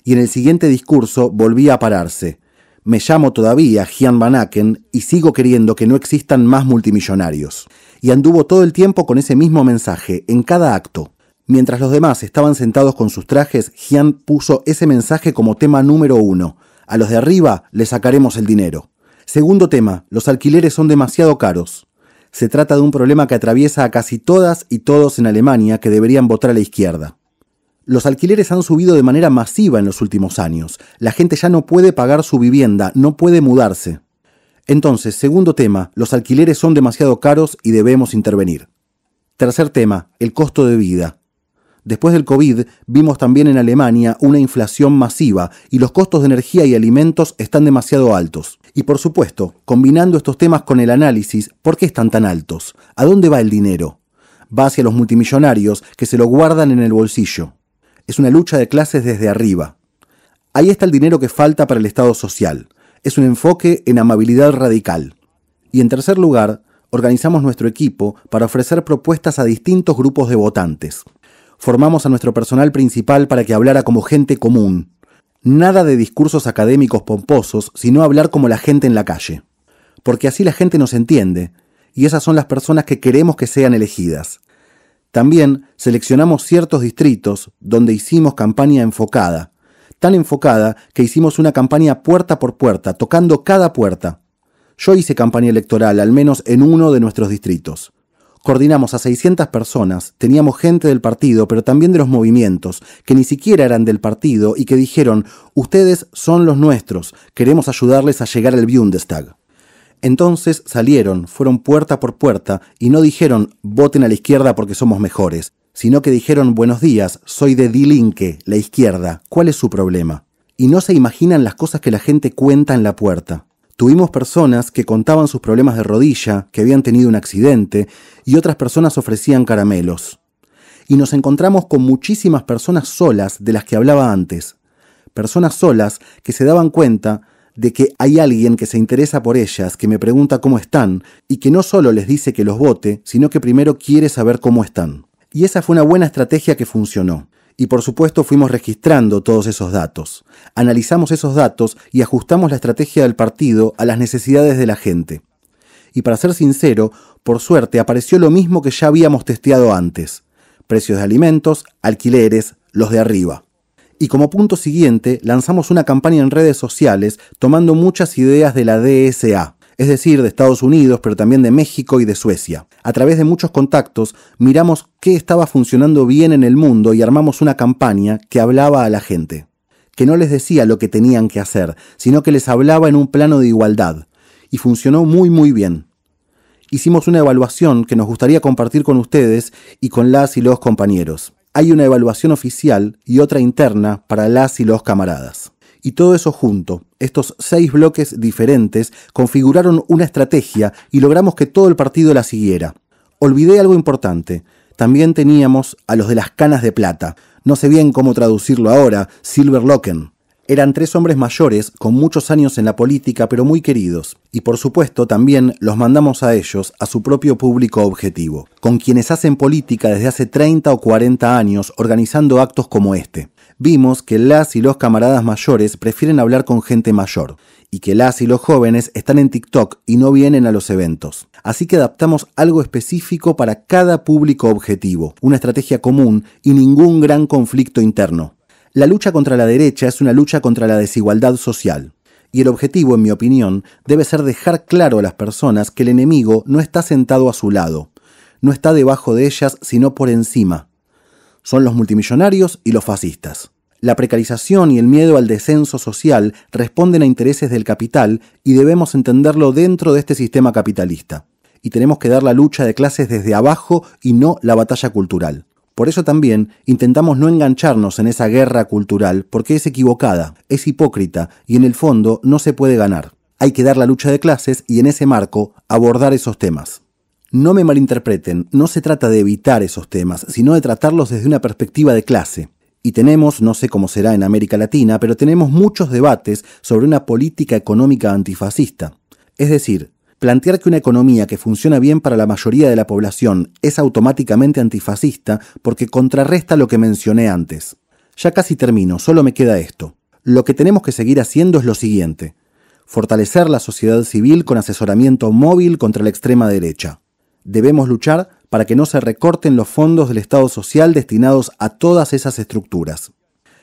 Speaker 4: Y en el siguiente discurso volvía a pararse, me llamo todavía Jan Van Aken y sigo queriendo que no existan más multimillonarios. Y anduvo todo el tiempo con ese mismo mensaje, en cada acto. Mientras los demás estaban sentados con sus trajes, Jan puso ese mensaje como tema número 1. A los de arriba les sacaremos el dinero. Segundo tema, los alquileres son demasiado caros. Se trata de un problema que atraviesa a casi todas y todos en Alemania que deberían votar a la izquierda. Los alquileres han subido de manera masiva en los últimos años. La gente ya no puede pagar su vivienda, no puede mudarse. Entonces, segundo tema, los alquileres son demasiado caros y debemos intervenir. Tercer tema, el costo de vida. Después del COVID, vimos también en Alemania una inflación masiva y los costos de energía y alimentos están demasiado altos. Y por supuesto, combinando estos temas con el análisis, ¿por qué están tan altos? ¿A dónde va el dinero? Va hacia los multimillonarios que se lo guardan en el bolsillo. Es una lucha de clases desde arriba. Ahí está el dinero que falta para el Estado social. Es un enfoque en amabilidad radical. Y en tercer lugar, organizamos nuestro equipo para ofrecer propuestas a distintos grupos de votantes. Formamos a nuestro personal principal para que hablara como gente común. Nada de discursos académicos pomposos, sino hablar como la gente en la calle. Porque así la gente nos entiende, y esas son las personas que queremos que sean elegidas. También seleccionamos ciertos distritos donde hicimos campaña enfocada, tan enfocada que hicimos una campaña puerta por puerta, tocando cada puerta. Yo hice campaña electoral, al menos en uno de nuestros distritos. Coordinamos a 600 personas, teníamos gente del partido, pero también de los movimientos, que ni siquiera eran del partido y que dijeron, ustedes son los nuestros, queremos ayudarles a llegar al Bundestag. Entonces salieron, fueron puerta por puerta y no dijeron, voten a la izquierda porque somos mejores, sino que dijeron, buenos días, soy de Die Linke, la izquierda, ¿cuál es su problema? Y no se imaginan las cosas que la gente cuenta en la puerta. Tuvimos personas que contaban sus problemas de rodilla, que habían tenido un accidente, y otras personas ofrecían caramelos. Y nos encontramos con muchísimas personas solas de las que hablaba antes. Personas solas que se daban cuenta de que hay alguien que se interesa por ellas, que me pregunta cómo están, y que no solo les dice que los vote, sino que primero quiere saber cómo están. Y esa fue una buena estrategia que funcionó. Y por supuesto fuimos registrando todos esos datos. Analizamos esos datos y ajustamos la estrategia del partido a las necesidades de la gente. Y para ser sincero, por suerte apareció lo mismo que ya habíamos testeado antes. Precios de alimentos, alquileres, los de arriba. Y como punto siguiente, lanzamos una campaña en redes sociales tomando muchas ideas de la DSA, es decir, de Estados Unidos, pero también de México y de Suecia. A través de muchos contactos, miramos qué estaba funcionando bien en el mundo y armamos una campaña que hablaba a la gente. Que no les decía lo que tenían que hacer, sino que les hablaba en un plano de igualdad. Y funcionó muy muy bien. Hicimos una evaluación que nos gustaría compartir con ustedes y con las y los compañeros. Hay una evaluación oficial y otra interna para las y los camaradas. Y todo eso junto, estos 6 bloques diferentes, configuraron una estrategia y logramos que todo el partido la siguiera. Olvidé algo importante. También teníamos a los de las canas de plata. No sé bien cómo traducirlo ahora, Silverlocken. Eran 3 hombres mayores, con muchos años en la política, pero muy queridos. Y por supuesto también los mandamos a ellos, a su propio público objetivo, con quienes hacen política desde hace 30 o 40 años, organizando actos como este. Vimos que las y los camaradas mayores prefieren hablar con gente mayor, y que las y los jóvenes están en TikTok y no vienen a los eventos. Así que adaptamos algo específico para cada público objetivo, una estrategia común y ningún gran conflicto interno. La lucha contra la derecha es una lucha contra la desigualdad social. Y el objetivo, en mi opinión, debe ser dejar claro a las personas que el enemigo no está sentado a su lado, no está debajo de ellas, sino por encima. Son los multimillonarios y los fascistas. La precarización y el miedo al descenso social responden a intereses del capital y debemos entenderlo dentro de este sistema capitalista. Y tenemos que dar la lucha de clases desde abajo y no la batalla cultural. Por eso también intentamos no engancharnos en esa guerra cultural, porque es equivocada, es hipócrita y en el fondo no se puede ganar. Hay que dar la lucha de clases y en ese marco abordar esos temas. No me malinterpreten, no se trata de evitar esos temas, sino de tratarlos desde una perspectiva de clase. Y tenemos, no sé cómo será en América Latina, pero tenemos muchos debates sobre una política económica antifascista. Es decir, plantear que una economía que funciona bien para la mayoría de la población es automáticamente antifascista porque contrarresta lo que mencioné antes. Ya casi termino, solo me queda esto. Lo que tenemos que seguir haciendo es lo siguiente: fortalecer la sociedad civil con asesoramiento móvil contra la extrema derecha. Debemos luchar para que no se recorten los fondos del Estado social destinados a todas esas estructuras.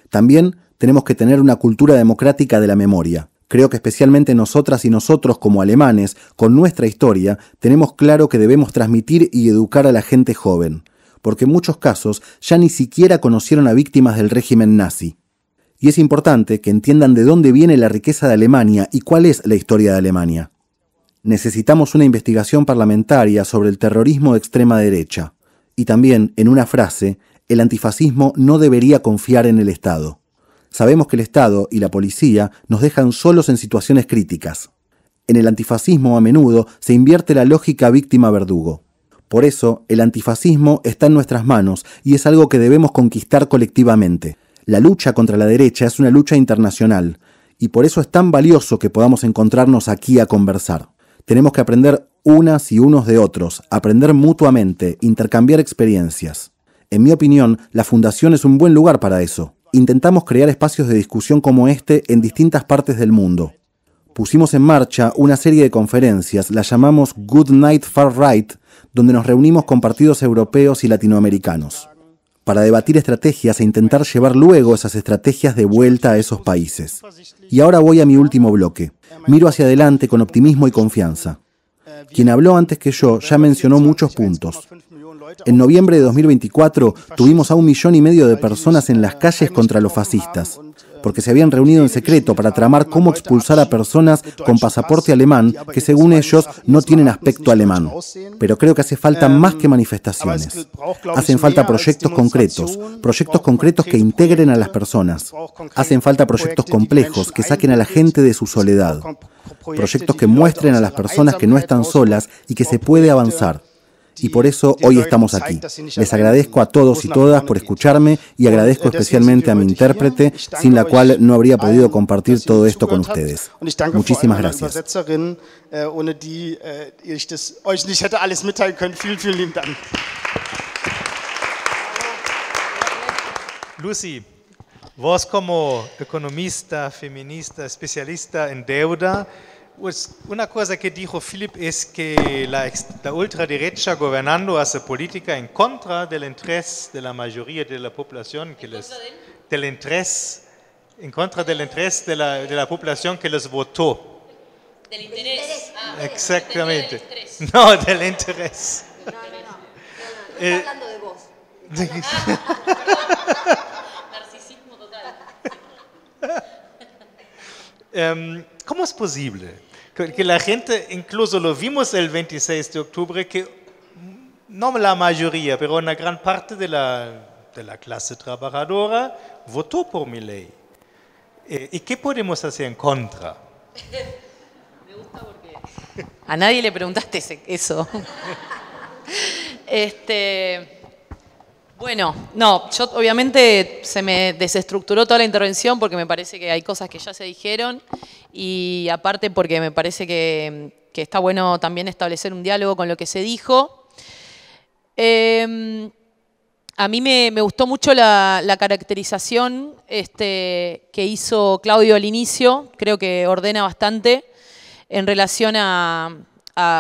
Speaker 4: También tenemos que tener una cultura democrática de la memoria. Creo que especialmente nosotras y nosotros como alemanes, con nuestra historia, tenemos claro que debemos transmitir y educar a la gente joven, porque en muchos casos ya ni siquiera conocieron a víctimas del régimen nazi. Y es importante que entiendan de dónde viene la riqueza de Alemania y cuál es la historia de Alemania. Necesitamos una investigación parlamentaria sobre el terrorismo de extrema derecha. Y también, en una frase, el antifascismo no debería confiar en el Estado. Sabemos que el Estado y la policía nos dejan solos en situaciones críticas. En el antifascismo a menudo se invierte la lógica víctima-verdugo. Por eso, el antifascismo está en nuestras manos y es algo que debemos conquistar colectivamente. La lucha contra la derecha es una lucha internacional y por eso es tan valioso que podamos encontrarnos aquí a conversar. Tenemos que aprender unas y unos de otros, aprender mutuamente, intercambiar experiencias. En mi opinión, la Fundación es un buen lugar para eso. Intentamos crear espacios de discusión como este en distintas partes del mundo. Pusimos en marcha una serie de conferencias, las llamamos Good Night Far Right, donde nos reunimos con partidos europeos y latinoamericanos, para debatir estrategias e intentar llevar luego esas estrategias de vuelta a esos países. Y ahora voy a mi último bloque. Miro hacia adelante con optimismo y confianza. Quien habló antes que yo ya mencionó muchos puntos. En noviembre de 2024 tuvimos a 1,5 millones de personas en las calles contra los fascistas, porque se habían reunido en secreto para tramar cómo expulsar a personas con pasaporte alemán que según ellos no tienen aspecto alemán. Pero creo que hace falta más que manifestaciones. Hacen falta proyectos concretos que integren a las personas. Hacen falta proyectos complejos que saquen a la gente de su soledad. Proyectos que muestren a las personas que no están solas y que se puede avanzar. Y por eso hoy estamos aquí. Les agradezco a todos y todas por escucharme y agradezco especialmente a mi intérprete, sin la cual no habría podido compartir todo esto con ustedes. Muchísimas gracias.
Speaker 1: Lucy, vos como economista, feminista, especialista en deuda, pues una cosa que dijo Philipp es que la ultraderecha gobernando hace política en contra del interés de la mayoría de la población que en contra del interés de la población que les votó.
Speaker 5: Del interés.
Speaker 1: Exactamente. No, del interés.
Speaker 5: No está hablando de vos.
Speaker 1: Narcisismo total. ¿Cómo es posible que la gente, incluso lo vimos el 26 de octubre, que no la mayoría, pero una gran parte de la clase trabajadora votó por Milei. ¿Y qué podemos hacer en contra?
Speaker 6: Me gusta porque a nadie le preguntaste eso. Bueno, no, yo obviamente se me desestructuró toda la intervención porque me parece que hay cosas que ya se dijeron y aparte porque me parece que está bueno también establecer un diálogo con lo que se dijo. A mí me gustó mucho la caracterización que hizo Claudio al inicio, creo que ordena bastante en relación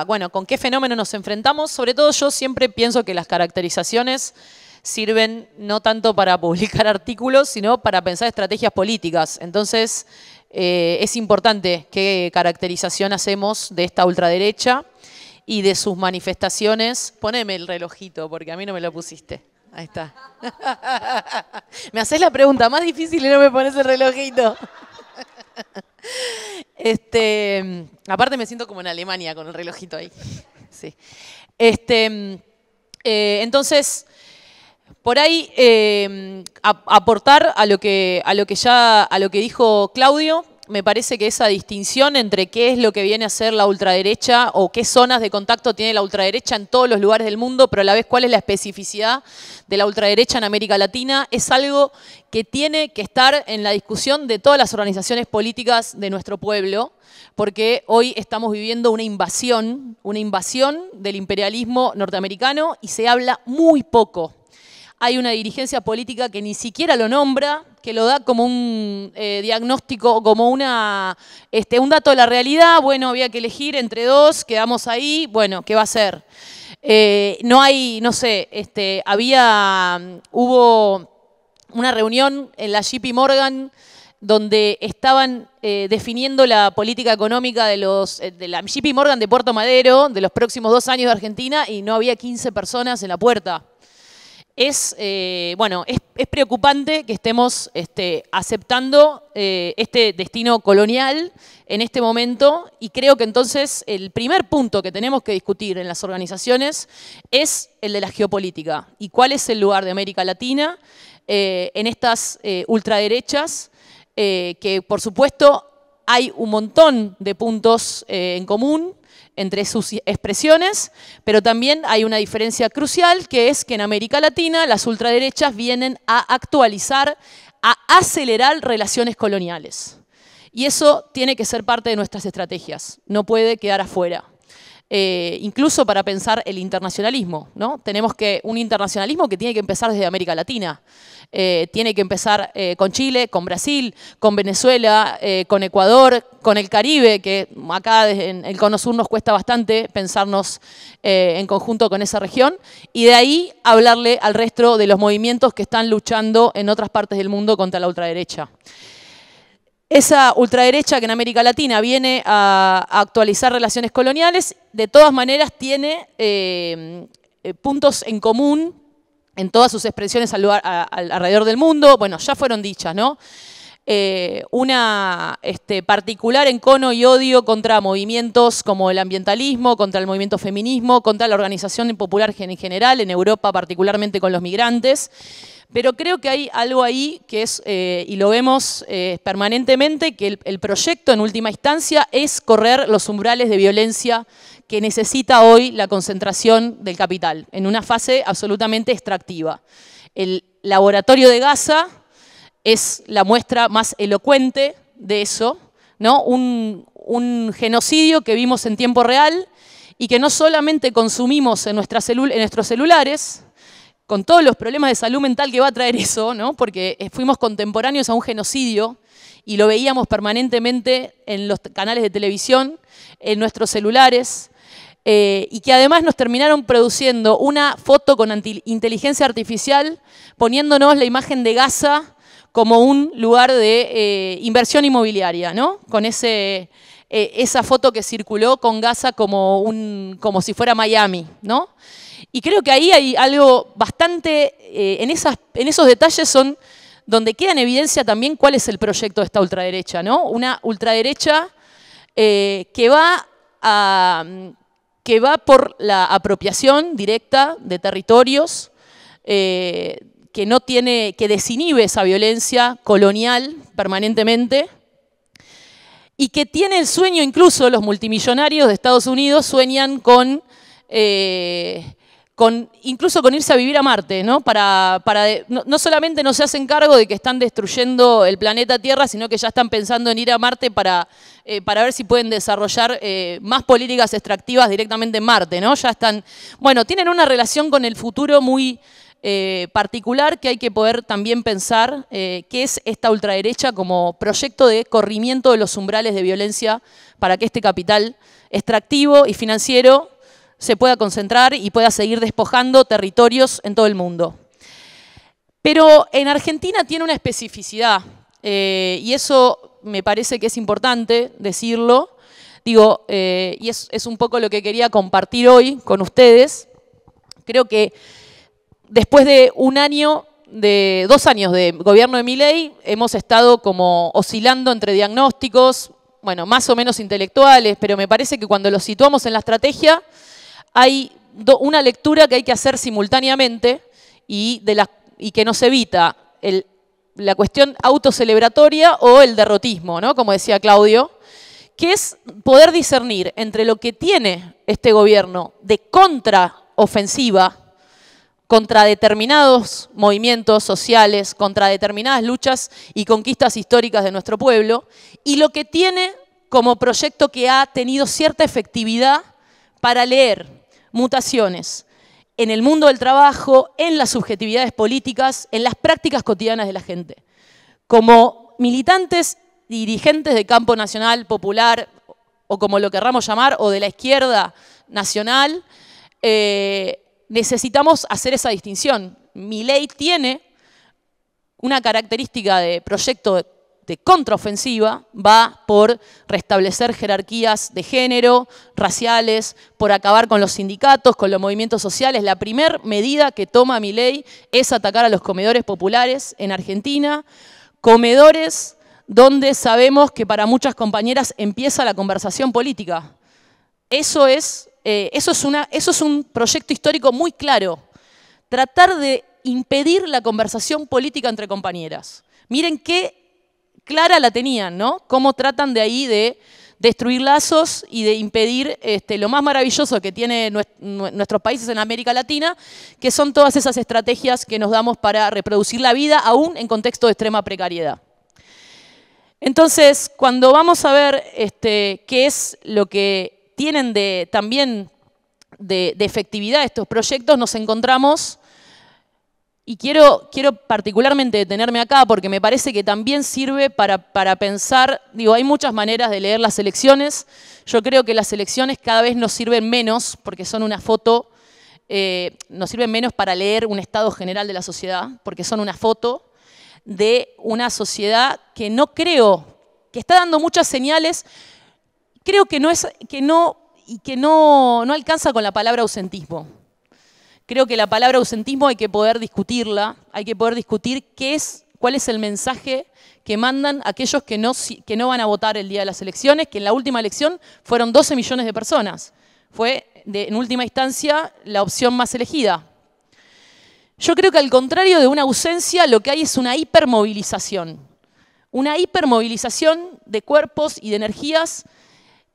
Speaker 6: bueno, con qué fenómeno nos enfrentamos. Sobre todo yo siempre pienso que las caracterizaciones sirven no tanto para publicar artículos, sino para pensar estrategias políticas. Entonces, es importante qué caracterización hacemos de esta ultraderecha y de sus manifestaciones. Poneme el relojito, porque a mí no me lo pusiste. Ahí está. Me haces la pregunta más difícil y no me pones el relojito. Aparte me siento como en Alemania con el relojito ahí. Sí. Entonces, por ahí aportar a lo que dijo Claudio, me parece que esa distinción entre qué es lo que viene a ser la ultraderecha o qué zonas de contacto tiene la ultraderecha en todos los lugares del mundo, pero a la vez cuál es la especificidad de la ultraderecha en América Latina, es algo que tiene que estar en la discusión de todas las organizaciones políticas de nuestro pueblo, porque hoy estamos viviendo una invasión del imperialismo norteamericano y se habla muy poco. Hay una dirigencia política que ni siquiera lo nombra, que lo da como un diagnóstico, como un dato de la realidad. Bueno, había que elegir entre dos, quedamos ahí, bueno, ¿qué va a ser? Hubo una reunión en la JP Morgan donde estaban definiendo la política económica de la JP Morgan de Puerto Madero, de los próximos 2 años de Argentina, y no había 15 personas en la puerta. Es preocupante que estemos aceptando este destino colonial en este momento, y creo que entonces el primer punto que tenemos que discutir en las organizaciones es el de la geopolítica y cuál es el lugar de América Latina en estas ultraderechas, que por supuesto hay un montón de puntos en común entre sus expresiones, pero también hay una diferencia crucial, que es que en América Latina las ultraderechas vienen a actualizar, a acelerar relaciones coloniales. Y eso tiene que ser parte de nuestras estrategias, no puede quedar afuera. Incluso para pensar el internacionalismo, ¿no? Tenemos un internacionalismo que tiene que empezar desde América Latina. Tiene que empezar con Chile, con Brasil, con Venezuela, con Ecuador, con el Caribe, que acá en el Cono Sur nos cuesta bastante pensarnos en conjunto con esa región, y de ahí hablarle al resto de los movimientos que están luchando en otras partes del mundo contra la ultraderecha. Esa ultraderecha que en América Latina viene a actualizar relaciones coloniales, de todas maneras tiene puntos en común en todas sus expresiones alrededor del mundo. Bueno, ya fueron dichas, ¿no? Una particular encono y odio contra movimientos como el ambientalismo, contra el movimiento feminismo, contra la organización popular en general, en Europa particularmente con los migrantes. Pero creo que hay algo ahí que es, y lo vemos permanentemente, que el proyecto en última instancia es correr los umbrales de violencia que necesita hoy la concentración del capital, en una fase absolutamente extractiva. El laboratorio de Gaza es la muestra más elocuente de eso, ¿no? Un genocidio que vimos en tiempo real y que no solamente consumimos en nuestros celulares, con todos los problemas de salud mental que va a traer eso, ¿no? Porque fuimos contemporáneos a un genocidio y lo veíamos permanentemente en los canales de televisión, en nuestros celulares, y que además nos terminaron produciendo una foto con inteligencia artificial, poniéndonos la imagen de Gaza como un lugar de inversión inmobiliaria, ¿no? Con esa foto que circuló con Gaza como si fuera Miami, ¿no? Y creo que ahí hay algo bastante, en esos detalles son donde queda en evidencia también cuál es el proyecto de esta ultraderecha, ¿no? Una ultraderecha que va por la apropiación directa de territorios, que desinhibe esa violencia colonial permanentemente y que tiene el sueño, incluso los multimillonarios de Estados Unidos sueñan incluso con irse a vivir a Marte, ¿no? No solamente no se hacen cargo de que están destruyendo el planeta Tierra, sino que ya están pensando en ir a Marte para ver si pueden desarrollar más políticas extractivas directamente en Marte, ¿no? Ya están, bueno, tienen una relación con el futuro muy particular que hay que poder también pensar, que es esta ultraderecha como proyecto de corrimiento de los umbrales de violencia para que este capital extractivo y financiero se pueda concentrar y pueda seguir despojando territorios en todo el mundo. Pero en Argentina tiene una especificidad, y eso me parece que es importante decirlo, y es un poco lo que quería compartir hoy con ustedes. Creo que después de 2 años de gobierno de Milei, hemos estado como oscilando entre diagnósticos, bueno, más o menos intelectuales, pero me parece que cuando los situamos en la estrategia, hay una lectura que hay que hacer simultáneamente y que nos evita la cuestión autocelebratoria o el derrotismo, ¿no? Como decía Claudio, que es poder discernir entre lo que tiene este gobierno de contraofensiva contra determinados movimientos sociales, contra determinadas luchas y conquistas históricas de nuestro pueblo, y lo que tiene como proyecto que ha tenido cierta efectividad para leer mutaciones en el mundo del trabajo, en las subjetividades políticas, en las prácticas cotidianas de la gente. Como militantes, dirigentes de campo nacional, popular, o como lo querramos llamar, o de la izquierda nacional, necesitamos hacer esa distinción. Milei tiene una característica de proyecto de contraofensiva, va por restablecer jerarquías de género, raciales, por acabar con los sindicatos, con los movimientos sociales. La primera medida que toma Milei es atacar a los comedores populares en Argentina, comedores donde sabemos que para muchas compañeras empieza la conversación política. Eso es un proyecto histórico muy claro. Tratar de impedir la conversación política entre compañeras. Miren qué clara la tenían, ¿no? Cómo tratan de ahí de destruir lazos y de impedir lo más maravilloso que tiene nuestros países en América Latina, que son todas esas estrategias que nos damos para reproducir la vida, aún en contexto de extrema precariedad. Entonces, cuando vamos a ver qué es lo que tienen también de efectividad estos proyectos, nos encontramos, y quiero particularmente detenerme acá porque me parece que también sirve para pensar, hay muchas maneras de leer las elecciones. Yo creo que las elecciones cada vez nos sirven menos porque son una foto, nos sirven menos para leer un estado general de la sociedad, porque son una foto de una sociedad que no creo, que está dando muchas señales, creo que no alcanza con la palabra ausentismo. Creo que la palabra ausentismo hay que poder discutirla, hay que poder discutir cuál es el mensaje que mandan aquellos que no van a votar el día de las elecciones, que en la última elección fueron 12 millones de personas. Fue, en última instancia, la opción más elegida. Yo creo que al contrario de una ausencia, lo que hay es una hipermovilización. Una hipermovilización de cuerpos y de energías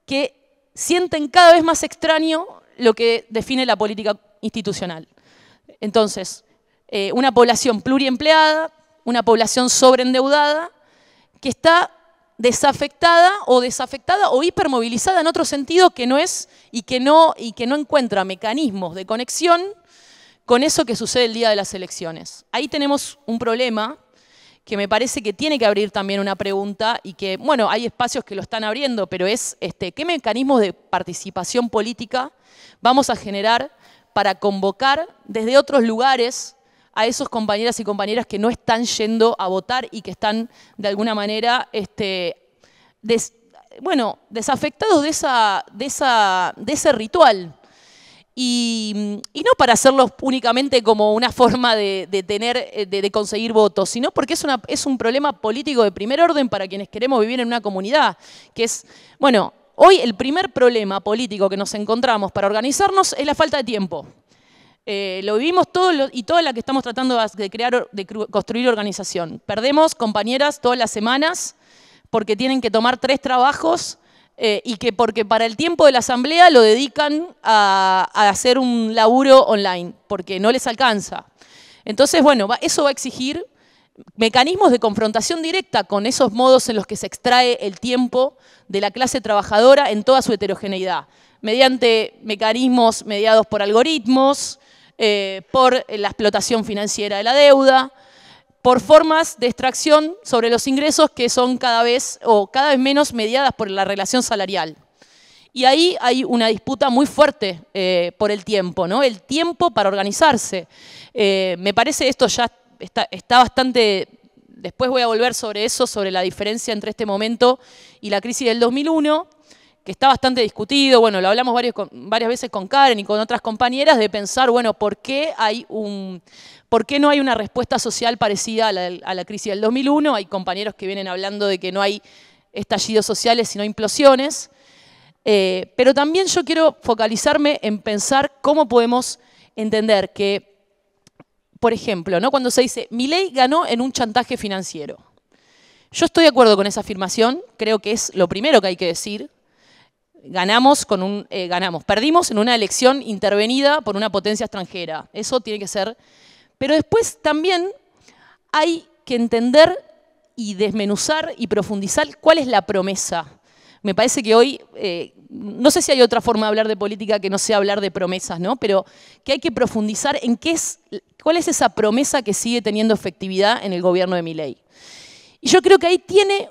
Speaker 6: que sienten cada vez más extraño lo que define la política institucional. Entonces, una población pluriempleada, una población sobreendeudada, que está desafectada o hipermovilizada en otro sentido que no es y que no encuentra mecanismos de conexión con eso que sucede el día de las elecciones. Ahí tenemos un problema que me parece que tiene que abrir también una pregunta y que, bueno, hay espacios que lo están abriendo, pero es ¿qué mecanismos de participación política vamos a generar para convocar desde otros lugares a esos compañeras y compañeras que no están yendo a votar y que están de alguna manera desafectados de ese ritual? Y no para hacerlo únicamente como una forma de conseguir votos, sino porque es un problema político de primer orden para quienes queremos vivir en una comunidad, que es, bueno, Hoy el primer problema político que nos encontramos para organizarnos es la falta de tiempo. Lo vivimos todos y todas las que estamos tratando de construir organización. Perdemos compañeras todas las semanas porque tienen que tomar 3 trabajos y porque para el tiempo de la asamblea lo dedican a hacer un laburo online, porque no les alcanza. Entonces, bueno, eso va a exigir mecanismos de confrontación directa con esos modos en los que se extrae el tiempo de la clase trabajadora en toda su heterogeneidad, mediante mecanismos mediados por algoritmos, por la explotación financiera de la deuda, por formas de extracción sobre los ingresos que son cada vez menos mediadas por la relación salarial. Y ahí hay una disputa muy fuerte por el tiempo, ¿no? El tiempo para organizarse. Me parece esto ya está bastante... Después voy a volver sobre eso, sobre la diferencia entre este momento y la crisis del 2001, que está bastante discutido. Bueno, lo hablamos varias veces con Karen y con otras compañeras, de pensar, bueno, ¿por qué no hay una respuesta social parecida a la crisis del 2001? Hay compañeros que vienen hablando de que no hay estallidos sociales, sino implosiones. Pero también yo quiero focalizarme en pensar cómo podemos entender que, por ejemplo, ¿no? Cuando se dice, Milei ganó en un chantaje financiero. Yo estoy de acuerdo con esa afirmación, creo que es lo primero que hay que decir. Perdimos en una elección intervenida por una potencia extranjera. Eso tiene que ser. Pero después también hay que entender y desmenuzar y profundizar cuál es la promesa. Me parece que hoy, no sé si hay otra forma de hablar de política que no sea hablar de promesas, ¿no? Pero que hay que profundizar en cuál es esa promesa que sigue teniendo efectividad en el gobierno de Milei. Y yo creo que ahí tiene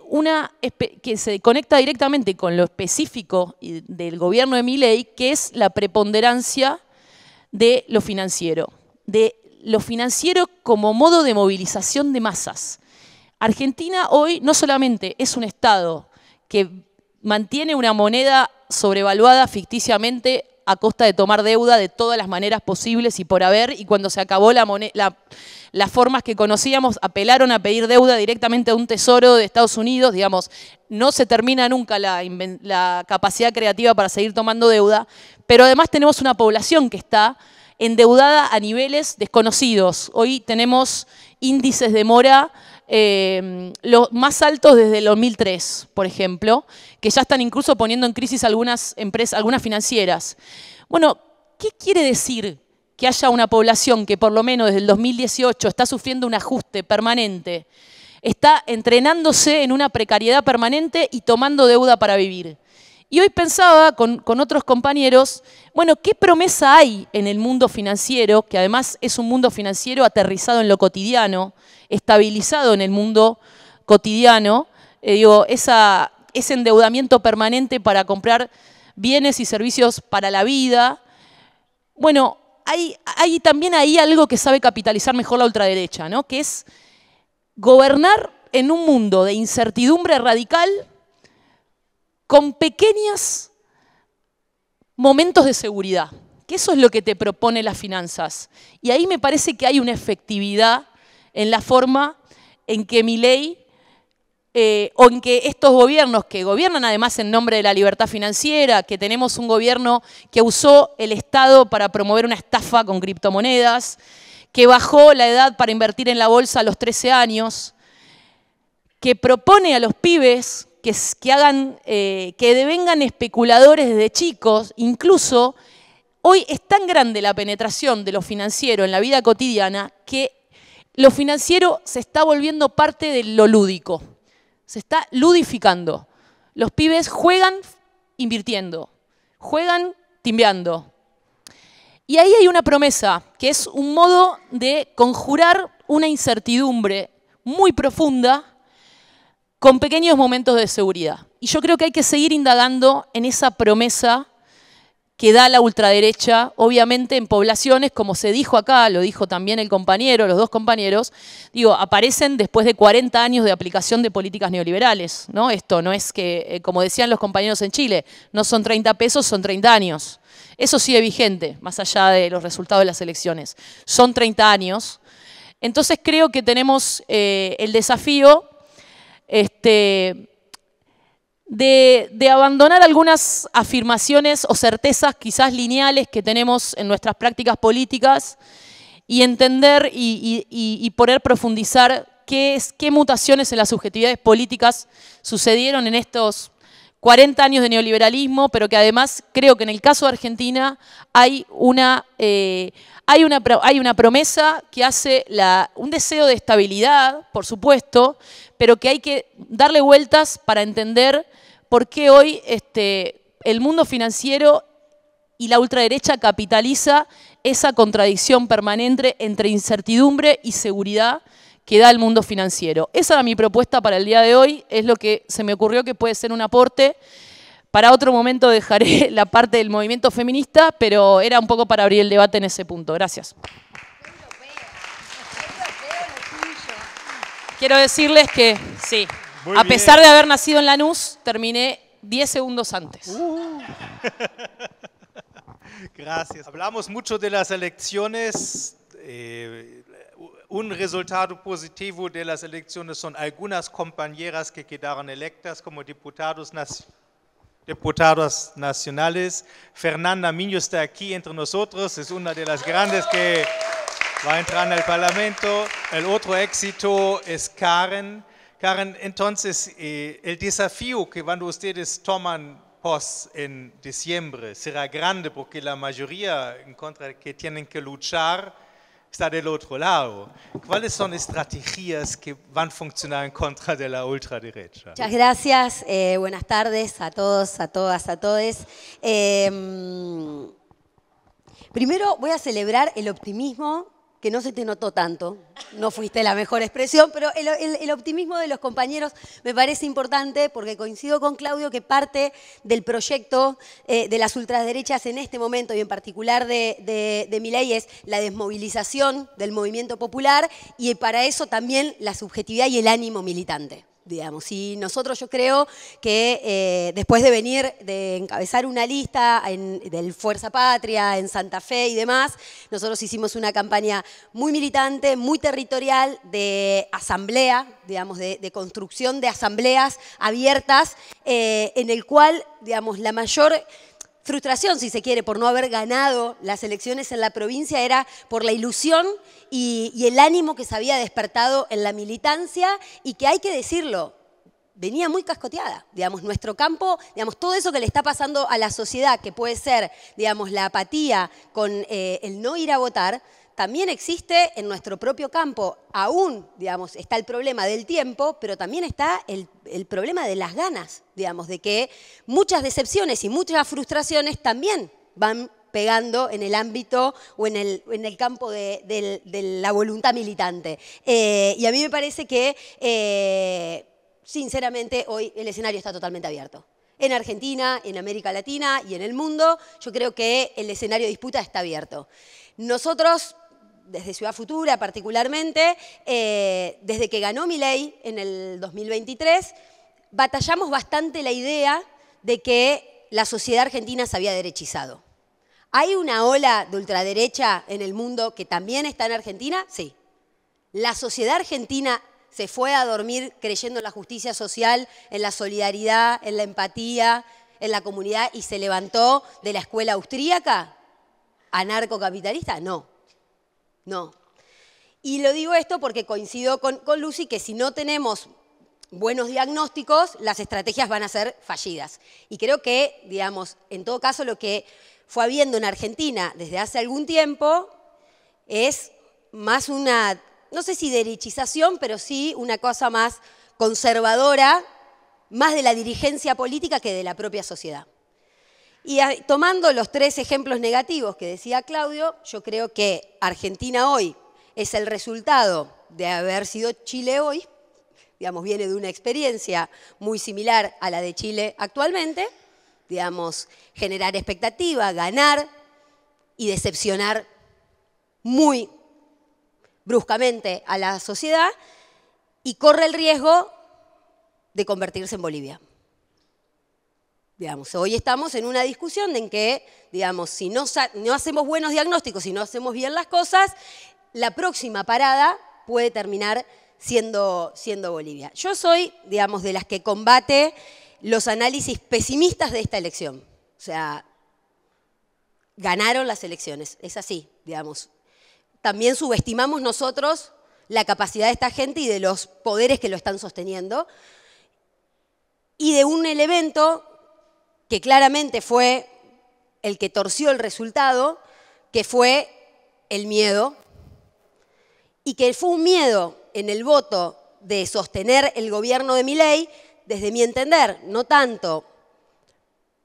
Speaker 6: que se conecta directamente con lo específico del gobierno de Milei, que es la preponderancia de lo financiero como modo de movilización de masas. Argentina hoy no solamente es un Estado que mantiene una moneda sobrevaluada ficticiamente a costa de tomar deuda de todas las maneras posibles y por haber, y cuando se acabó las formas que conocíamos, apelaron a pedir deuda directamente a un tesoro de Estados Unidos, digamos, no se termina nunca la capacidad creativa para seguir tomando deuda, pero además tenemos una población que está endeudada a niveles desconocidos. Hoy tenemos índices de mora los más altos desde el 2003, por ejemplo, que ya están incluso poniendo en crisis algunas empresas, algunas financieras. Bueno, ¿qué quiere decir que haya una población que por lo menos desde el 2018 está sufriendo un ajuste permanente, está entrenándose en una precariedad permanente y tomando deuda para vivir? Y hoy pensaba con otros compañeros, bueno, ¿qué promesa hay en el mundo financiero, que además es un mundo financiero aterrizado en lo cotidiano, estabilizado en el mundo cotidiano, ese endeudamiento permanente para comprar bienes y servicios para la vida? Bueno, hay también ahí algo que sabe capitalizar mejor la ultraderecha, ¿no? Que es gobernar en un mundo de incertidumbre radical con pequeños momentos de seguridad, que eso es lo que te propone las finanzas. Y ahí me parece que hay una efectividad en la forma en que Milei, o en que estos gobiernos que gobiernan además en nombre de la libertad financiera, que tenemos un gobierno que usó el Estado para promover una estafa con criptomonedas, que bajó la edad para invertir en la bolsa a los 13 años, que propone a los pibes que devengan especuladores desde chicos. Incluso hoy es tan grande la penetración de lo financiero en la vida cotidiana que lo financiero se está volviendo parte de lo lúdico. Se está ludificando. Los pibes juegan invirtiendo, juegan timbeando. Y ahí hay una promesa, que es un modo de conjurar una incertidumbre muy profunda con pequeños momentos de seguridad. Y yo creo que hay que seguir indagando en esa promesa que da la ultraderecha, obviamente en poblaciones, como se dijo acá, lo dijo también el compañero, los dos compañeros, aparecen después de 40 años de aplicación de políticas neoliberales, ¿no? Esto no es que, como decían los compañeros en Chile, no son 30 pesos, son 30 años. Eso sigue vigente, más allá de los resultados de las elecciones. Son 30 años. Entonces creo que tenemos el desafío de abandonar algunas afirmaciones o certezas quizás lineales que tenemos en nuestras prácticas políticas y entender y poder profundizar qué mutaciones en las subjetividades políticas sucedieron en estos 40 años de neoliberalismo, pero que además creo que en el caso de Argentina hay una promesa que hace un deseo de estabilidad, por supuesto, pero que hay que darle vueltas para entender por qué hoy el mundo financiero y la ultraderecha capitaliza esa contradicción permanente entre incertidumbre y seguridad que da el mundo financiero. Esa era mi propuesta para el día de hoy, es lo que se me ocurrió que puede ser un aporte. Para otro momento dejaré la parte del movimiento feminista, pero era un poco para abrir el debate en ese punto. Gracias. Quiero decirles que, sí, a pesar de haber nacido en Lanús, terminé 10 segundos antes.
Speaker 1: Gracias. Hablamos mucho de las elecciones. Un resultado positivo de las elecciones son algunas compañeras que quedaron electas como diputadas nacionales. Fernanda Miño está aquí entre nosotros, es una de las grandes que va a entrar en el Parlamento. El otro éxito es Karen. Karen, entonces, el desafío que cuando ustedes toman pos en diciembre será grande porque la mayoría en contra que tienen que luchar está del otro lado. ¿Cuáles son estrategias que van a funcionar en contra de la ultraderecha?
Speaker 5: Muchas gracias. Buenas tardes a todos, a todas, a todes. Primero voy a celebrar el optimismo, que no se te notó tanto, no fuiste la mejor expresión, pero el optimismo de los compañeros me parece importante porque coincido con Claudio que parte del proyecto de las ultraderechas en este momento y en particular de Milei es la desmovilización del movimiento popular y para eso también la subjetividad y el ánimo militante. Digamos. Y nosotros yo creo que después de venir, de encabezar una lista del Fuerza Patria, en Santa Fe y demás, nosotros hicimos una campaña muy militante, muy territorial, de asamblea, digamos, de construcción de asambleas abiertas, en el cual, digamos, la mayor frustración, si se quiere, por no haber ganado las elecciones en la provincia era por la ilusión y el ánimo que se había despertado en la militancia y que hay que decirlo, venía muy cascoteada. Digamos, nuestro campo, digamos, todo eso que le está pasando a la sociedad, que puede ser, digamos, la apatía con el no ir a votar, también existe en nuestro propio campo. Aún, digamos, está el problema del tiempo, pero también está el problema de las ganas, digamos, de que muchas decepciones y muchas frustraciones también van pegando en el ámbito o en el campo de la voluntad militante. Y a mí me parece que, sinceramente, hoy el escenario está totalmente abierto. En Argentina, en América Latina y en el mundo, yo creo que el escenario de disputa está abierto. Nosotros, desde Ciudad Futura particularmente, desde que ganó Milei en el 2023, batallamos bastante la idea de que la sociedad argentina se había derechizado. ¿Hay una ola de ultraderecha en el mundo que también está en Argentina? Sí. ¿La sociedad argentina se fue a dormir creyendo en la justicia social, en la solidaridad, en la empatía, en la comunidad y se levantó de la escuela austríaca anarcocapitalista? No. No. Y lo digo esto porque coincido con Lucy que si no tenemos buenos diagnósticos, las estrategias van a ser fallidas. Y creo que, digamos, en todo caso lo que fue habiendo en Argentina desde hace algún tiempo es más una, no sé si derechización, pero sí una cosa más conservadora, más de la dirigencia política que de la propia sociedad. Y tomando los 3 ejemplos negativos que decía Claudio, yo creo que Argentina hoy es el resultado de haber sido Chile hoy, digamos, viene de una experiencia muy similar a la de Chile actualmente, digamos, generar expectativa, ganar y decepcionar muy bruscamente a la sociedad y corre el riesgo de convertirse en Bolivia. Digamos, hoy estamos en una discusión en que, digamos, si no hacemos buenos diagnósticos, si no hacemos bien las cosas, la próxima parada puede terminar siendo Bolivia. Yo soy, digamos, de las que combate los análisis pesimistas de esta elección. O sea, ganaron las elecciones, es así, digamos. También subestimamos nosotros la capacidad de esta gente y de los poderes que lo están sosteniendo, y de un elemento que claramente fue el que torció el resultado, que fue el miedo, y que fue un miedo en el voto de sostener el gobierno de Milei, desde mi entender, no tanto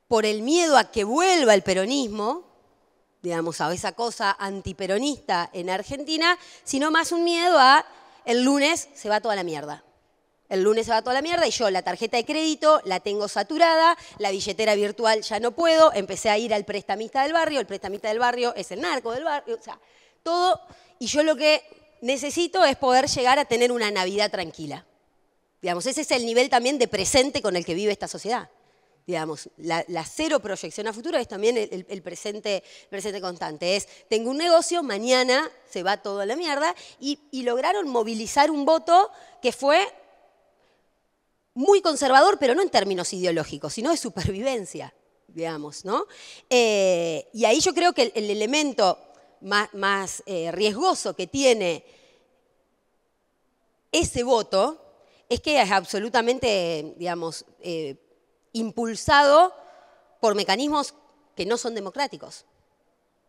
Speaker 5: por el miedo a que vuelva el peronismo, digamos, a esa cosa antiperonista en Argentina, sino más un miedo a el lunes se va toda la mierda. El lunes se va toda la mierda y yo la tarjeta de crédito la tengo saturada, la billetera virtual ya no puedo, empecé a ir al prestamista del barrio, el prestamista del barrio es el narco del barrio, o sea, todo, y yo lo que necesito es poder llegar a tener una Navidad tranquila. Digamos, ese es el nivel también de presente con el que vive esta sociedad. Digamos, la cero proyección a futuro es también el presente constante. Es, tengo un negocio, mañana se va todo a la mierda, y lograron movilizar un voto que fue muy conservador, pero no en términos ideológicos, sino de supervivencia, digamos, ¿no? Y ahí yo creo que el elemento más riesgoso que tiene ese voto es que es absolutamente, digamos, impulsado por mecanismos que no son democráticos,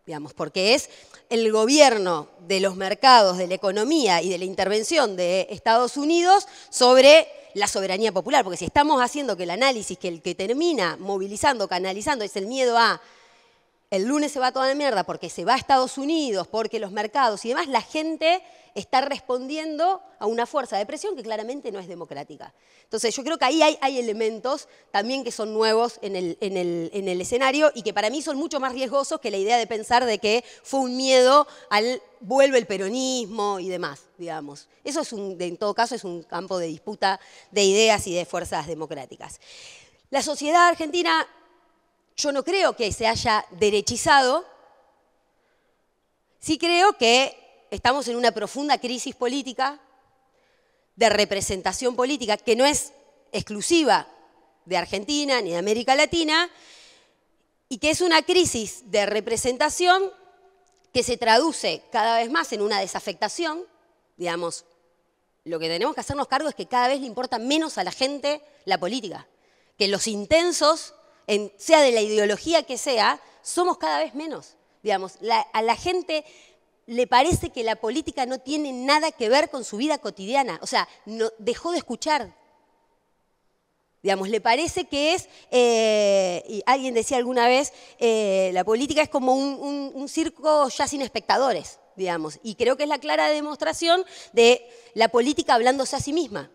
Speaker 5: digamos, porque es el gobierno de los mercados, de la economía y de la intervención de Estados Unidos sobre la soberanía popular, porque si estamos haciendo que el análisis, que el que termina movilizando, canalizando, es el miedo a el lunes se va toda la mierda porque se va a Estados Unidos, porque los mercados y demás, la gente está respondiendo a una fuerza de presión que claramente no es democrática. Entonces yo creo que ahí hay elementos también que son nuevos en el escenario y que para mí son mucho más riesgosos que la idea de pensar de que fue un miedo al vuelve el peronismo y demás, digamos. Eso es en todo caso es un campo de disputa de ideas y de fuerzas democráticas. La sociedad argentina, yo no creo que se haya derechizado, sí creo que estamos en una profunda crisis política, de representación política, que no es exclusiva de Argentina ni de América Latina, y que es una crisis de representación que se traduce cada vez más en una desafectación, digamos. Lo que tenemos que hacernos cargo es que cada vez le importa menos a la gente la política, que los intensos, sea de la ideología que sea, somos cada vez menos. Digamos, a la gente le parece que la política no tiene nada que ver con su vida cotidiana. O sea, dejó de escuchar. Digamos, le parece que es, y alguien decía alguna vez, la política es como un circo ya sin espectadores, digamos. Y creo que es la clara demostración de la política hablándose a sí misma.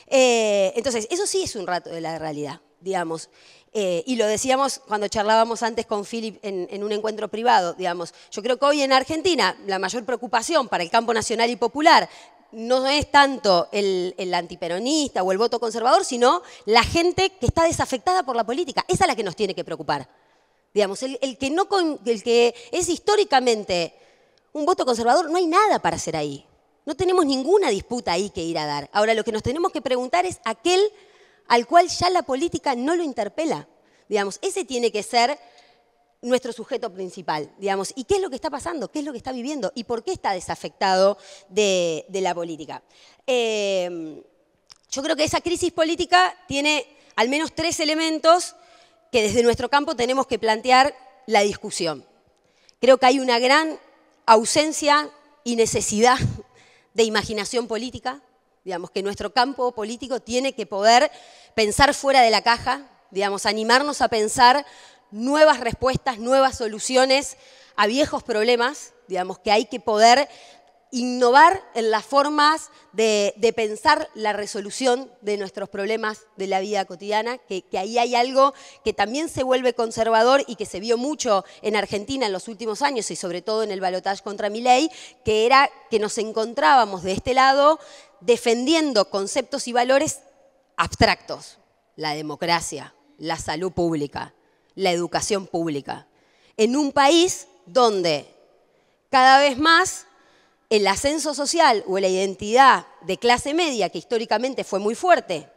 Speaker 5: Entonces, eso sí es un rato de la realidad, digamos. Y lo decíamos cuando charlábamos antes con Philip en un encuentro privado, digamos. Yo creo que hoy en Argentina la mayor preocupación para el campo nacional y popular no es tanto el antiperonista o el voto conservador, sino la gente que está desafectada por la política. Esa es la que nos tiene que preocupar. Digamos, el que es históricamente un voto conservador, no hay nada para hacer ahí. No tenemos ninguna disputa ahí que ir a dar. Ahora, lo que nos tenemos que preguntar es aquel al cual ya la política no lo interpela. Digamos, ese tiene que ser nuestro sujeto principal, digamos. ¿Y qué es lo que está pasando? ¿Qué es lo que está viviendo? ¿Y por qué está desafectado de la política? Yo creo que esa crisis política tiene al menos 3 elementos que desde nuestro campo tenemos que plantear la discusión. Creo que hay una gran ausencia y necesidad de imaginación política. Digamos, que nuestro campo político tiene que poder pensar fuera de la caja, digamos, animarnos a pensar nuevas respuestas, nuevas soluciones a viejos problemas, digamos, que hay que poder innovar en las formas de pensar la resolución de nuestros problemas de la vida cotidiana, que ahí hay algo que también se vuelve conservador y que se vio mucho en Argentina en los últimos años y sobre todo en el balotaje contra Milei, que era que nos encontrábamos de este lado defendiendo conceptos y valores abstractos, la democracia, la salud pública, la educación pública, en un país donde cada vez más el ascenso social o la identidad de clase media, que históricamente fue muy fuerte,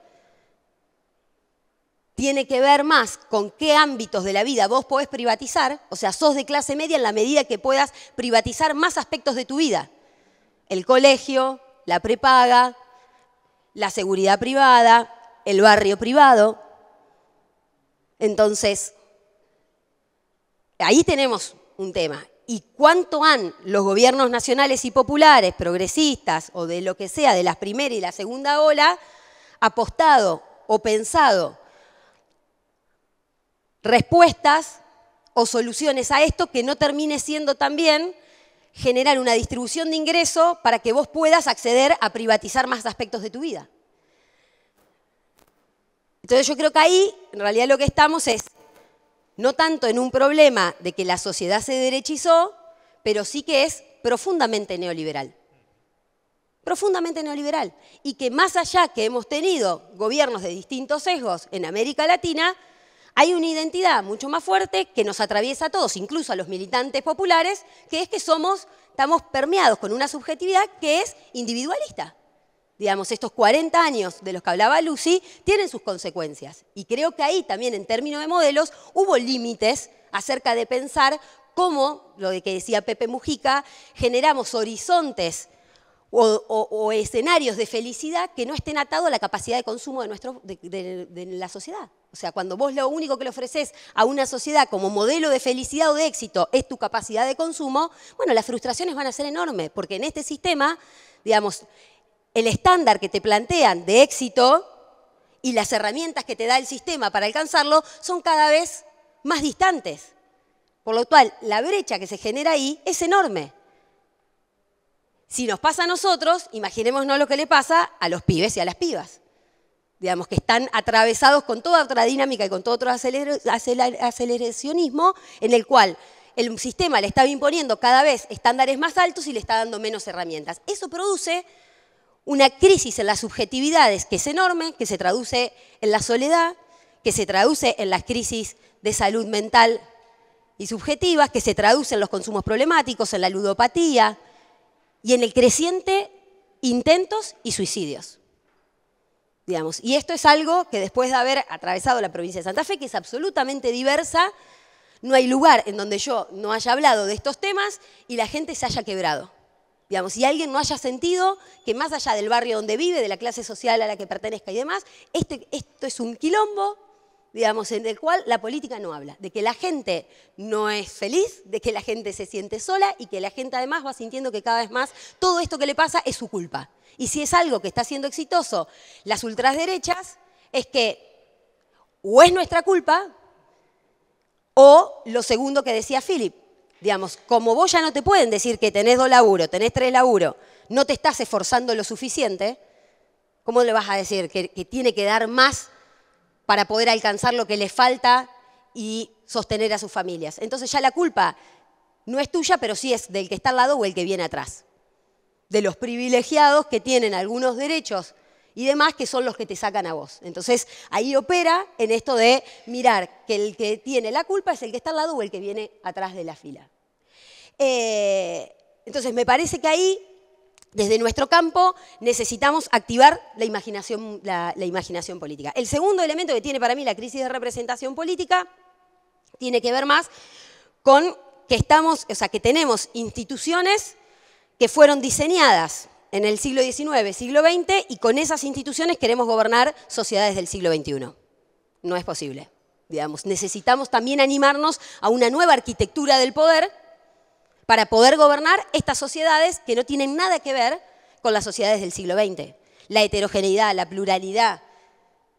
Speaker 5: tiene que ver más con qué ámbitos de la vida vos podés privatizar, o sea, sos de clase media en la medida que puedas privatizar más aspectos de tu vida. El colegio, la prepaga, la seguridad privada, el barrio privado. Entonces, ahí tenemos un tema. ¿Y cuánto han los gobiernos nacionales y populares, progresistas o de lo que sea, de la primera y la segunda ola, apostado o pensado respuestas o soluciones a esto que no termine siendo también generar una distribución de ingreso para que vos puedas acceder a privatizar más aspectos de tu vida? Entonces yo creo que ahí, en realidad lo que estamos es no tanto en un problema de que la sociedad se derechizó, pero sí que es profundamente neoliberal. Profundamente neoliberal. Y que más allá que hemos tenido gobiernos de distintos sesgos en América Latina, hay una identidad mucho más fuerte que nos atraviesa a todos, incluso a los militantes populares, que es que estamos permeados con una subjetividad que es individualista. Digamos, estos 40 años de los que hablaba Lucy tienen sus consecuencias. Y creo que ahí también, en términos de modelos, hubo límites acerca de pensar cómo, lo que decía Pepe Mujica, generamos horizontes o escenarios de felicidad que no estén atados a la capacidad de consumo de la sociedad. O sea, cuando vos lo único que le ofreces a una sociedad como modelo de felicidad o de éxito es tu capacidad de consumo, bueno, las frustraciones van a ser enormes, porque en este sistema, digamos, el estándar que te plantean de éxito y las herramientas que te da el sistema para alcanzarlo son cada vez más distantes. Por lo cual, la brecha que se genera ahí es enorme. Si nos pasa a nosotros, imaginémonos lo que le pasa a los pibes y a las pibas. Digamos, que están atravesados con toda otra dinámica y con todo otro aceleracionismo, en el cual el sistema le está imponiendo cada vez estándares más altos y le está dando menos herramientas. Eso produce una crisis en las subjetividades que es enorme, que se traduce en la soledad, que se traduce en las crisis de salud mental y subjetivas, que se traduce en los consumos problemáticos, en la ludopatía y en el creciente intentos y suicidios. Digamos. Y esto es algo que después de haber atravesado la provincia de Santa Fe, que es absolutamente diversa, no hay lugar en donde yo no haya hablado de estos temas y la gente se haya quebrado. Digamos, y alguien no haya sentido que más allá del barrio donde vive, de la clase social a la que pertenezca y demás, esto es un quilombo, digamos, en el cual la política no habla, de que la gente no es feliz, de que la gente se siente sola y que la gente además va sintiendo que cada vez más todo esto que le pasa es su culpa. Y si es algo que está siendo exitoso las ultraderechas, es que o es nuestra culpa o lo segundo que decía Philip. Digamos, como vos ya no te pueden decir que tenés 2 laburos, tenés 3 laburos, no te estás esforzando lo suficiente, ¿cómo le vas a decir que tiene que dar más para poder alcanzar lo que le falta y sostener a sus familias? Entonces ya la culpa no es tuya, pero sí es del que está al lado o el que viene atrás. De los privilegiados que tienen algunos derechos y demás que son los que te sacan a vos. Entonces ahí opera en esto de mirar que el que tiene la culpa es el que está al lado o el que viene atrás de la fila. Entonces me parece que ahí, desde nuestro campo, necesitamos activar la imaginación política. El segundo elemento que tiene para mí la crisis de representación política tiene que ver más con que que tenemos instituciones que fueron diseñadas en el siglo XIX, siglo XX, y con esas instituciones queremos gobernar sociedades del siglo XXI. No es posible. Digamos, necesitamos también animarnos a una nueva arquitectura del poder para poder gobernar estas sociedades que no tienen nada que ver con las sociedades del siglo XX. La heterogeneidad, la pluralidad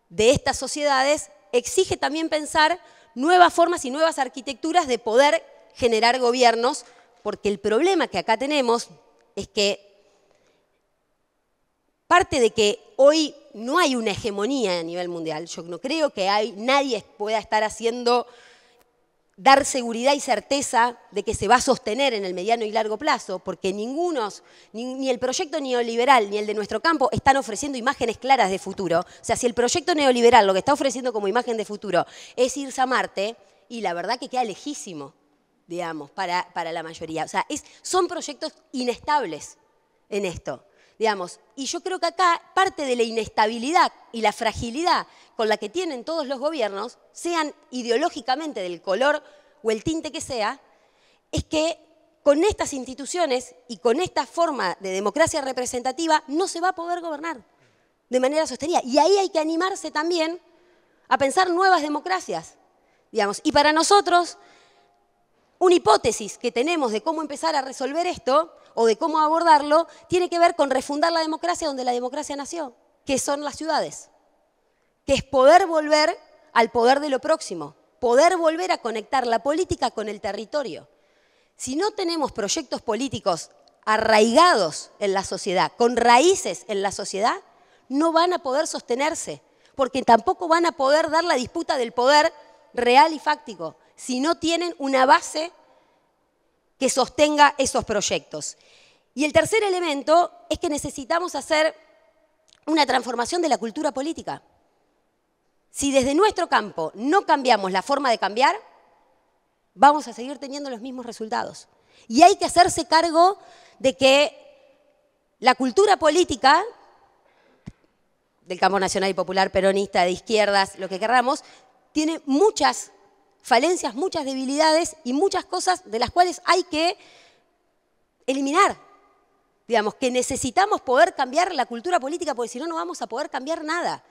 Speaker 5: de estas sociedades exige también pensar nuevas formas y nuevas arquitecturas de poder generar gobiernos, porque el problema que acá tenemos es que parte de que hoy no hay una hegemonía a nivel mundial. Yo no creo que nadie pueda estar dar seguridad y certeza de que se va a sostener en el mediano y largo plazo, porque ni el proyecto neoliberal ni el de nuestro campo están ofreciendo imágenes claras de futuro. O sea, si el proyecto neoliberal lo que está ofreciendo como imagen de futuro es irse a Marte, y la verdad que queda lejísimo, digamos, para la mayoría. O sea, son proyectos inestables en esto. Digamos, y yo creo que acá parte de la inestabilidad y la fragilidad con la que tienen todos los gobiernos, sean ideológicamente del color o el tinte que sea, es que con estas instituciones y con esta forma de democracia representativa no se va a poder gobernar de manera sostenida. Y ahí hay que animarse también a pensar nuevas democracias, digamos. Y para nosotros, una hipótesis que tenemos de cómo empezar a resolver esto o de cómo abordarlo, tiene que ver con refundar la democracia donde la democracia nació, que son las ciudades, que es poder volver al poder de lo próximo, poder volver a conectar la política con el territorio. Si no tenemos proyectos políticos arraigados en la sociedad, con raíces en la sociedad, no van a poder sostenerse, porque tampoco van a poder dar la disputa del poder real y fáctico, si no tienen una base que sostenga esos proyectos. Y el tercer elemento es que necesitamos hacer una transformación de la cultura política. Si desde nuestro campo no cambiamos la forma de cambiar, vamos a seguir teniendo los mismos resultados. Y hay que hacerse cargo de que la cultura política del campo nacional y popular, peronista, de izquierdas, lo que queramos, tiene muchas falencias, muchas debilidades y muchas cosas de las cuales hay que eliminar. Digamos, que necesitamos poder cambiar la cultura política porque si no, no vamos a poder cambiar nada.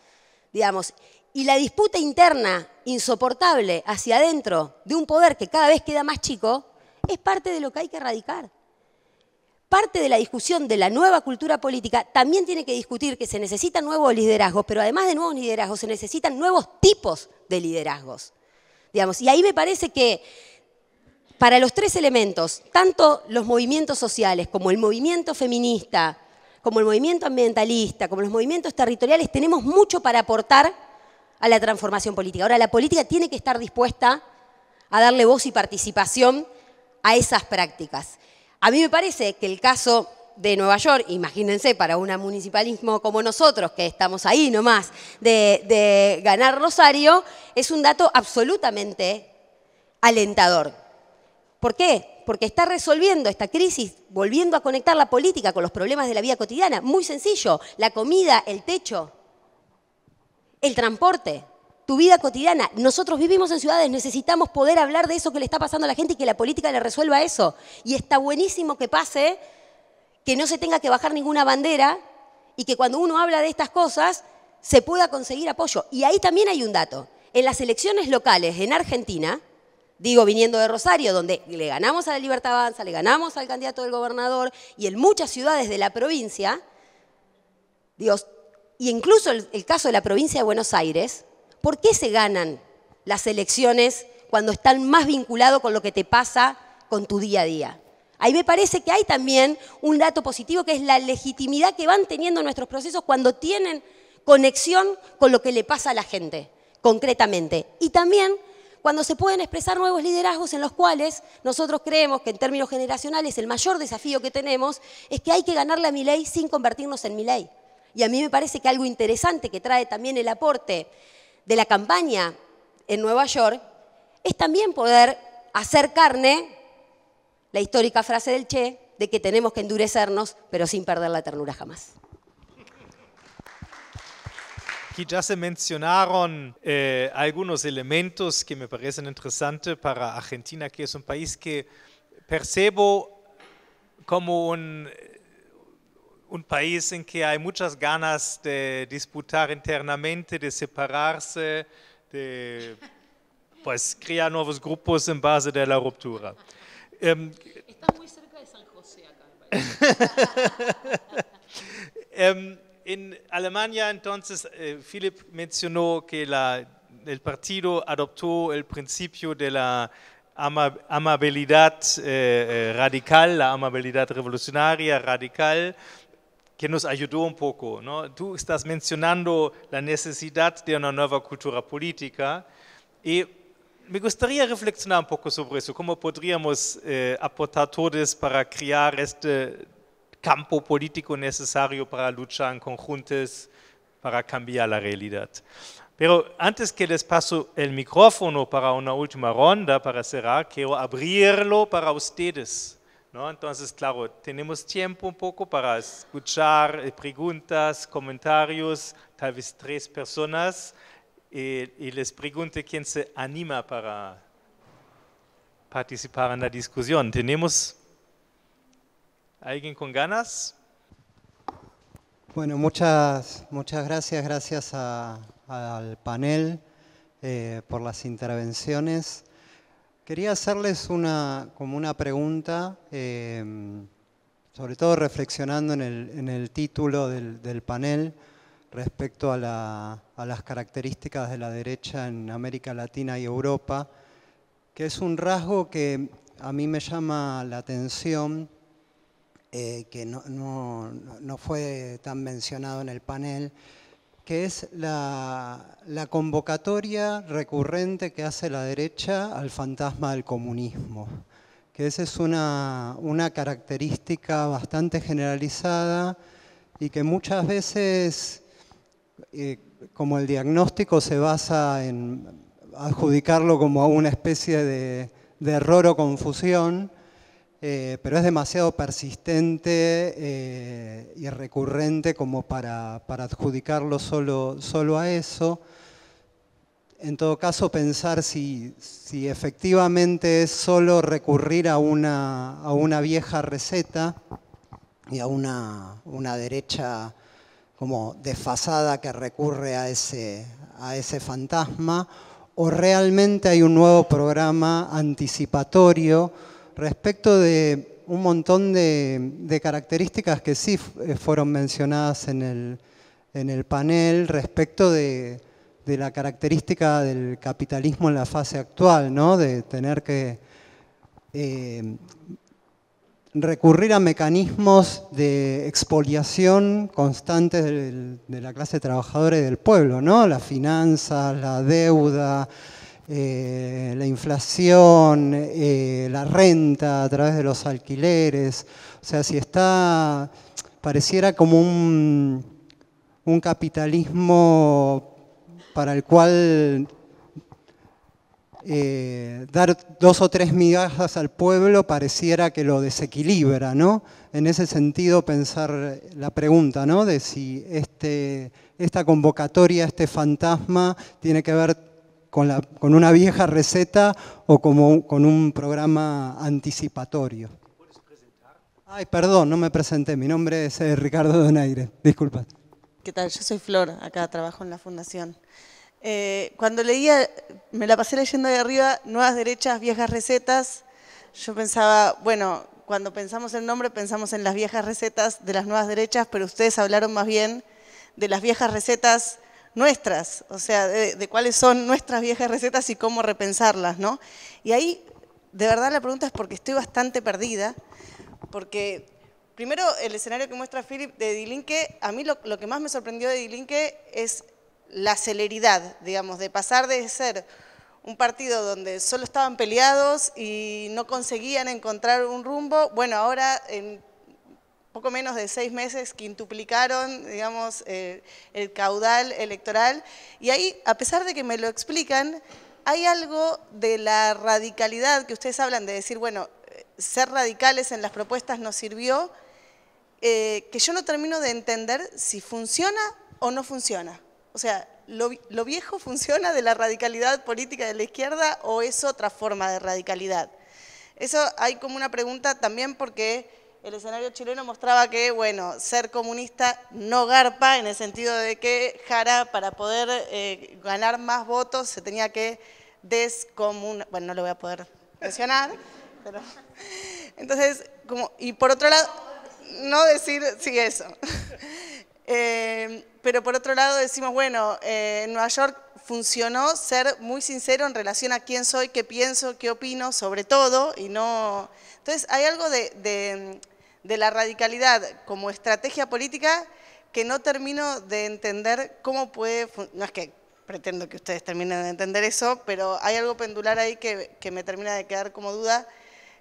Speaker 5: Digamos, y la disputa interna insoportable hacia adentro de un poder que cada vez queda más chico es parte de lo que hay que erradicar. Parte de la discusión de la nueva cultura política también tiene que discutir que se necesitan nuevos liderazgos, pero además de nuevos liderazgos se necesitan nuevos tipos de liderazgos. Digamos, y ahí me parece que para los tres elementos, tanto los movimientos sociales como el movimiento feminista, como el movimiento ambientalista, como los movimientos territoriales, tenemos mucho para aportar a la transformación política. Ahora, la política tiene que estar dispuesta a darle voz y participación a esas prácticas. A mí me parece que el caso de Nueva York, imagínense, para un municipalismo como nosotros, que estamos ahí nomás, de ganar Rosario, es un dato absolutamente alentador. ¿Por qué? Porque está resolviendo esta crisis, volviendo a conectar la política con los problemas de la vida cotidiana. Muy sencillo, la comida, el techo, el transporte, tu vida cotidiana. Nosotros vivimos en ciudades, necesitamos poder hablar de eso que le está pasando a la gente y que la política le resuelva eso. Y está buenísimo que pase, que no se tenga que bajar ninguna bandera y que cuando uno habla de estas cosas se pueda conseguir apoyo. Y ahí también hay un dato. En las elecciones locales en Argentina, digo viniendo de Rosario, donde le ganamos a la Libertad Avanza, le ganamos al candidato del gobernador y en muchas ciudades de la provincia, digo, y incluso el caso de la provincia de Buenos Aires, ¿por qué se ganan las elecciones cuando están más vinculados con lo que te pasa con tu día a día? Ahí me parece que hay también un dato positivo que es la legitimidad que van teniendo nuestros procesos cuando tienen conexión con lo que le pasa a la gente, concretamente. Y también cuando se pueden expresar nuevos liderazgos en los cuales nosotros creemos que en términos generacionales el mayor desafío que tenemos es que hay que ganarle a Milei sin convertirnos en Milei. Y a mí me parece que algo interesante que trae también el aporte de la campaña en Nueva York es también poder hacer carne la histórica frase del Che de que tenemos que endurecernos, pero sin perder la ternura jamás.
Speaker 1: Aquí ya se mencionaron algunos elementos que me parecen interesantes para Argentina, que es un país que percibo como un país en que hay muchas ganas de disputar internamente, de separarse, de pues, crear nuevos grupos en base de la ruptura.
Speaker 6: Está muy cerca de San José acá, me parece.
Speaker 1: En Alemania, entonces, Philipp mencionó que el partido adoptó el principio de la amabilidad radical, la amabilidad revolucionaria radical, que nos ayudó un poco, ¿no? Tú estás mencionando la necesidad de una nueva cultura política y me gustaría reflexionar un poco sobre eso, cómo podríamos aportar todos para crear este campo político necesario para luchar en conjuntos, para cambiar la realidad. Pero antes que les paso el micrófono para una última ronda, para cerrar, quiero abrirlo para ustedes. ¿no? Entonces, claro, tenemos tiempo un poco para escuchar preguntas, comentarios, tal vez 3 personas, y les pregunto quién se anima para participar en la discusión. ¿Tenemos alguien con ganas?
Speaker 7: Bueno, muchas gracias al panel por las intervenciones. Quería hacerles como una pregunta, sobre todo reflexionando en el título del panel respecto a las características de la derecha en América Latina y Europa, que es un rasgo que a mí me llama la atención, que no fue tan mencionado en el panel, que es la convocatoria recurrente que hace la derecha al fantasma del comunismo, que esa es una característica bastante generalizada y que muchas veces, como el diagnóstico se basa en adjudicarlo como a una especie de error o confusión, pero es demasiado persistente y recurrente como para adjudicarlo solo a eso. En todo caso, pensar si efectivamente es solo recurrir a una vieja receta y a una derecha como desfasada que recurre a ese fantasma, o realmente hay un nuevo programa anticipatorio respecto de un montón de características que sí fueron mencionadas en el panel respecto de la característica del capitalismo en la fase actual, ¿no? De tener que recurrir a mecanismos de expoliación constantes de la clase trabajadora y del pueblo, ¿no? Las finanzas, la deuda, la inflación, la renta a través de los alquileres. O sea, si pareciera como un capitalismo para el cual dar 2 o 3 migajas al pueblo pareciera que lo desequilibra, ¿no? En ese sentido, pensar la pregunta, ¿no? De si esta convocatoria, este fantasma, tiene que ver con una vieja receta o con un programa anticipatorio.
Speaker 1: ¿Puedes presentar?
Speaker 7: Ay, perdón, no me presenté. Mi nombre es Ricardo Donaire. Disculpa.
Speaker 8: ¿Qué tal? Yo soy Flor, acá trabajo en la Fundación. Cuando leía, me la pasé leyendo de arriba, Nuevas Derechas, Viejas Recetas, yo pensaba, bueno, cuando pensamos el nombre pensamos en las viejas recetas de las nuevas derechas, pero ustedes hablaron más bien de las viejas recetas nuestras, o sea, de cuáles son nuestras viejas recetas y cómo repensarlas, ¿no? Y ahí, de verdad, la pregunta es porque estoy bastante perdida, porque primero el escenario que muestra Philip de Die Linke, a mí lo que más me sorprendió de Die Linke es la celeridad, digamos, de pasar de ser un partido donde solo estaban peleados y no conseguían encontrar un rumbo, bueno, ahora en poco menos de 6 meses quintuplicaron, digamos, el caudal electoral. Y ahí, a pesar de que me lo explican, hay algo de la radicalidad que ustedes hablan de decir, bueno, ser radicales en las propuestas nos sirvió, que yo no termino de entender si funciona o no funciona. O sea, ¿lo viejo funciona de la radicalidad política de la izquierda o es otra forma de radicalidad? Eso hay como una pregunta también porque el escenario chileno mostraba que, bueno, ser comunista no garpa, en el sentido de que Jara, para poder ganar más votos, se tenía que descomunar. Bueno, no lo voy a poder mencionar, pero... Entonces, y por otro lado, no decir, sí, eso. Pero por otro lado decimos, bueno, en Nueva York funcionó ser muy sincero en relación a quién soy, qué pienso, qué opino, sobre todo, y no... Entonces, hay algo de la radicalidad como estrategia política que no termino de entender cómo puede... No es que pretendo que ustedes terminen de entender eso, pero hay algo pendular ahí que me termina de quedar como duda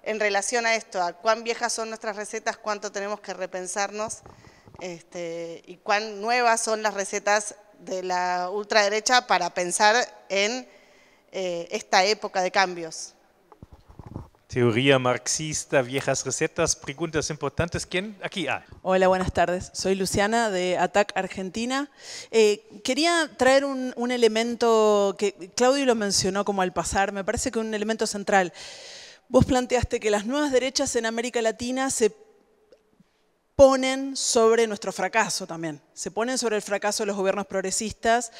Speaker 8: en relación a esto, a cuán viejas son nuestras recetas, cuánto tenemos que repensarnos y cuán nuevas son las recetas de la ultraderecha para pensar en esta época de cambios.
Speaker 1: teoría marxista, viejas recetas, preguntas importantes. ¿Quién? Aquí.
Speaker 9: Hola, buenas tardes. Soy Luciana de ATAC Argentina. Quería traer un elemento que Claudio lo mencionó como al pasar, me parece que un elemento central. Vos planteaste que las nuevas derechas en América Latina se ponen sobre nuestro fracaso también. Se ponen sobre el fracaso de los gobiernos progresistas,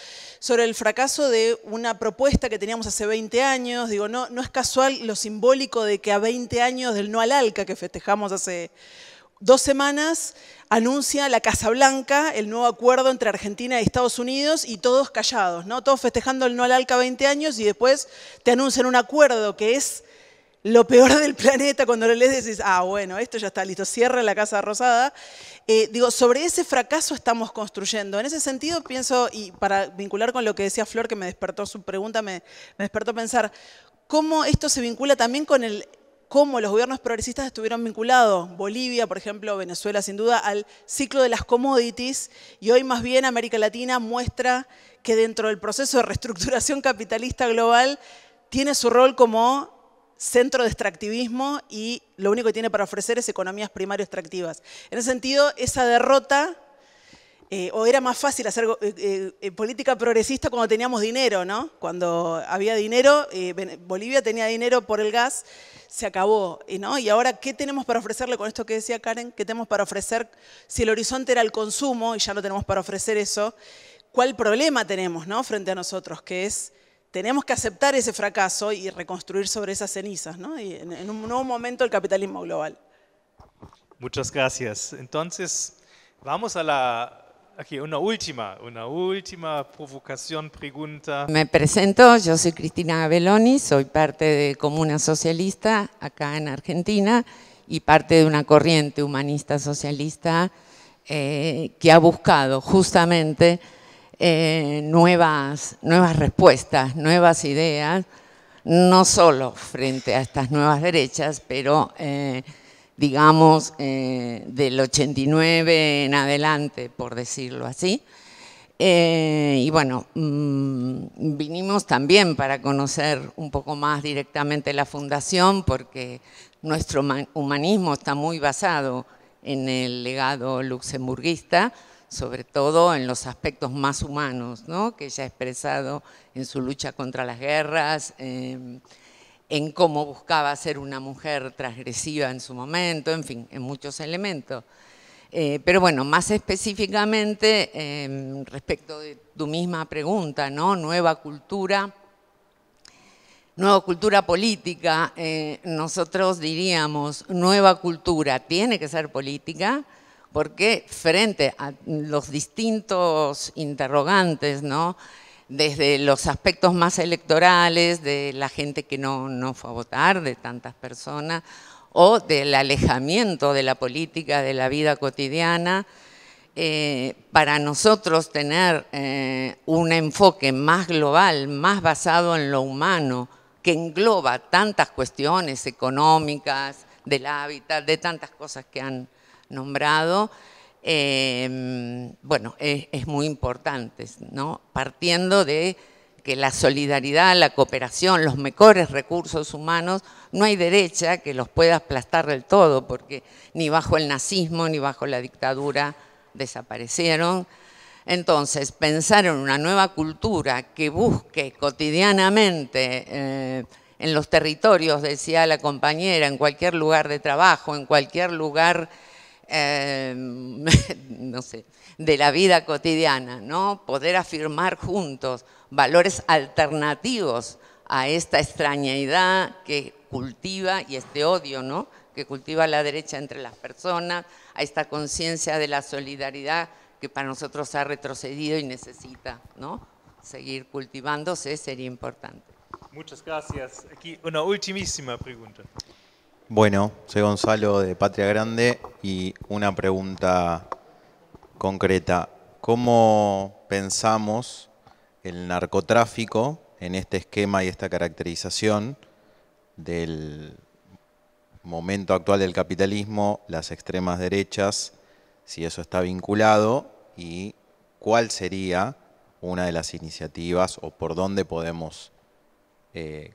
Speaker 9: sobre el fracaso de una propuesta que teníamos hace 20 años. Digo, no es casual lo simbólico de que a 20 años del no al ALCA que festejamos hace 2 semanas, anuncia la Casa Blanca el nuevo acuerdo entre Argentina y Estados Unidos y todos callados, ¿no? Todos festejando el no al ALCA 20 años y después te anuncian un acuerdo que es lo peor del planeta. Cuando lo lees decís, bueno, esto ya está listo, cierra la Casa Rosada. Digo, sobre ese fracaso estamos construyendo. En ese sentido pienso, y para vincular con lo que decía Flor, que me despertó su pregunta, me despertó pensar cómo esto se vincula también con cómo los gobiernos progresistas estuvieron vinculados, Bolivia, por ejemplo, Venezuela sin duda, al ciclo de las commodities, y hoy más bien América Latina muestra que dentro del proceso de reestructuración capitalista global tiene su rol como centro de extractivismo y lo único que tiene para ofrecer es economías primario-extractivas. En ese sentido, esa derrota, o era más fácil hacer política progresista cuando teníamos dinero, ¿no? Cuando había dinero, Bolivia tenía dinero por el gas, se acabó, ¿no? Y ahora, ¿qué tenemos para ofrecerle con esto que decía Karen? ¿Qué tenemos para ofrecer? Si el horizonte era el consumo y ya no tenemos para ofrecer eso, ¿cuál problema tenemos, ¿no? Frente a nosotros? Que es, tenemos que aceptar ese fracaso y reconstruir sobre esas cenizas, ¿no? Y en un nuevo momento el capitalismo global.
Speaker 1: Muchas gracias. Entonces, vamos a aquí una última provocación, pregunta.
Speaker 10: Me presento, yo soy Cristina Belloni, soy parte de Comuna Socialista acá en Argentina y parte de una corriente humanista socialista que ha buscado justamente nuevas respuestas, nuevas ideas, no solo frente a estas nuevas derechas, pero digamos del 89 en adelante, por decirlo así. Y bueno, vinimos también para conocer un poco más directamente la fundación, porque nuestro humanismo está muy basado en el legado luxemburguista, sobre todo en los aspectos más humanos, ¿no? Que ella ha expresado en su lucha contra las guerras, en cómo buscaba ser una mujer transgresiva en su momento, en fin, en muchos elementos. Pero bueno, más específicamente, respecto de tu misma pregunta, ¿no? Nueva cultura política, nosotros diríamos, nueva cultura tiene que ser política, porque frente a los distintos interrogantes, ¿no? Desde los aspectos más electorales, de la gente que no fue a votar, de tantas personas, o del alejamiento de la política, de la vida cotidiana, para nosotros tener un enfoque más global, más basado en lo humano, que engloba tantas cuestiones económicas, del hábitat, de tantas cosas que han nombrado, bueno, es muy importante, ¿no? Partiendo de que la solidaridad, la cooperación, los mejores recursos humanos, no hay derecha que los pueda aplastar del todo, porque ni bajo el nazismo ni bajo la dictadura desaparecieron. Entonces, pensar en una nueva cultura que busque cotidianamente en los territorios, decía la compañera, en cualquier lugar de trabajo, en cualquier lugar no sé, de la vida cotidiana, ¿no? Poder afirmar juntos valores alternativos a esta extrañeidad que cultiva, y este odio, ¿no? Que cultiva la derecha entre las personas, a esta conciencia de la solidaridad que para nosotros ha retrocedido y necesita, ¿no? Seguir cultivándose, sería importante.
Speaker 1: Muchas gracias. Aquí una ultimísima pregunta.
Speaker 11: Bueno, soy Gonzalo de Patria Grande y una pregunta concreta. ¿Cómo pensamos el narcotráfico en este esquema y esta caracterización del momento actual del capitalismo, las extremas derechas, si eso está vinculado, y cuál sería una de las iniciativas o por dónde podemos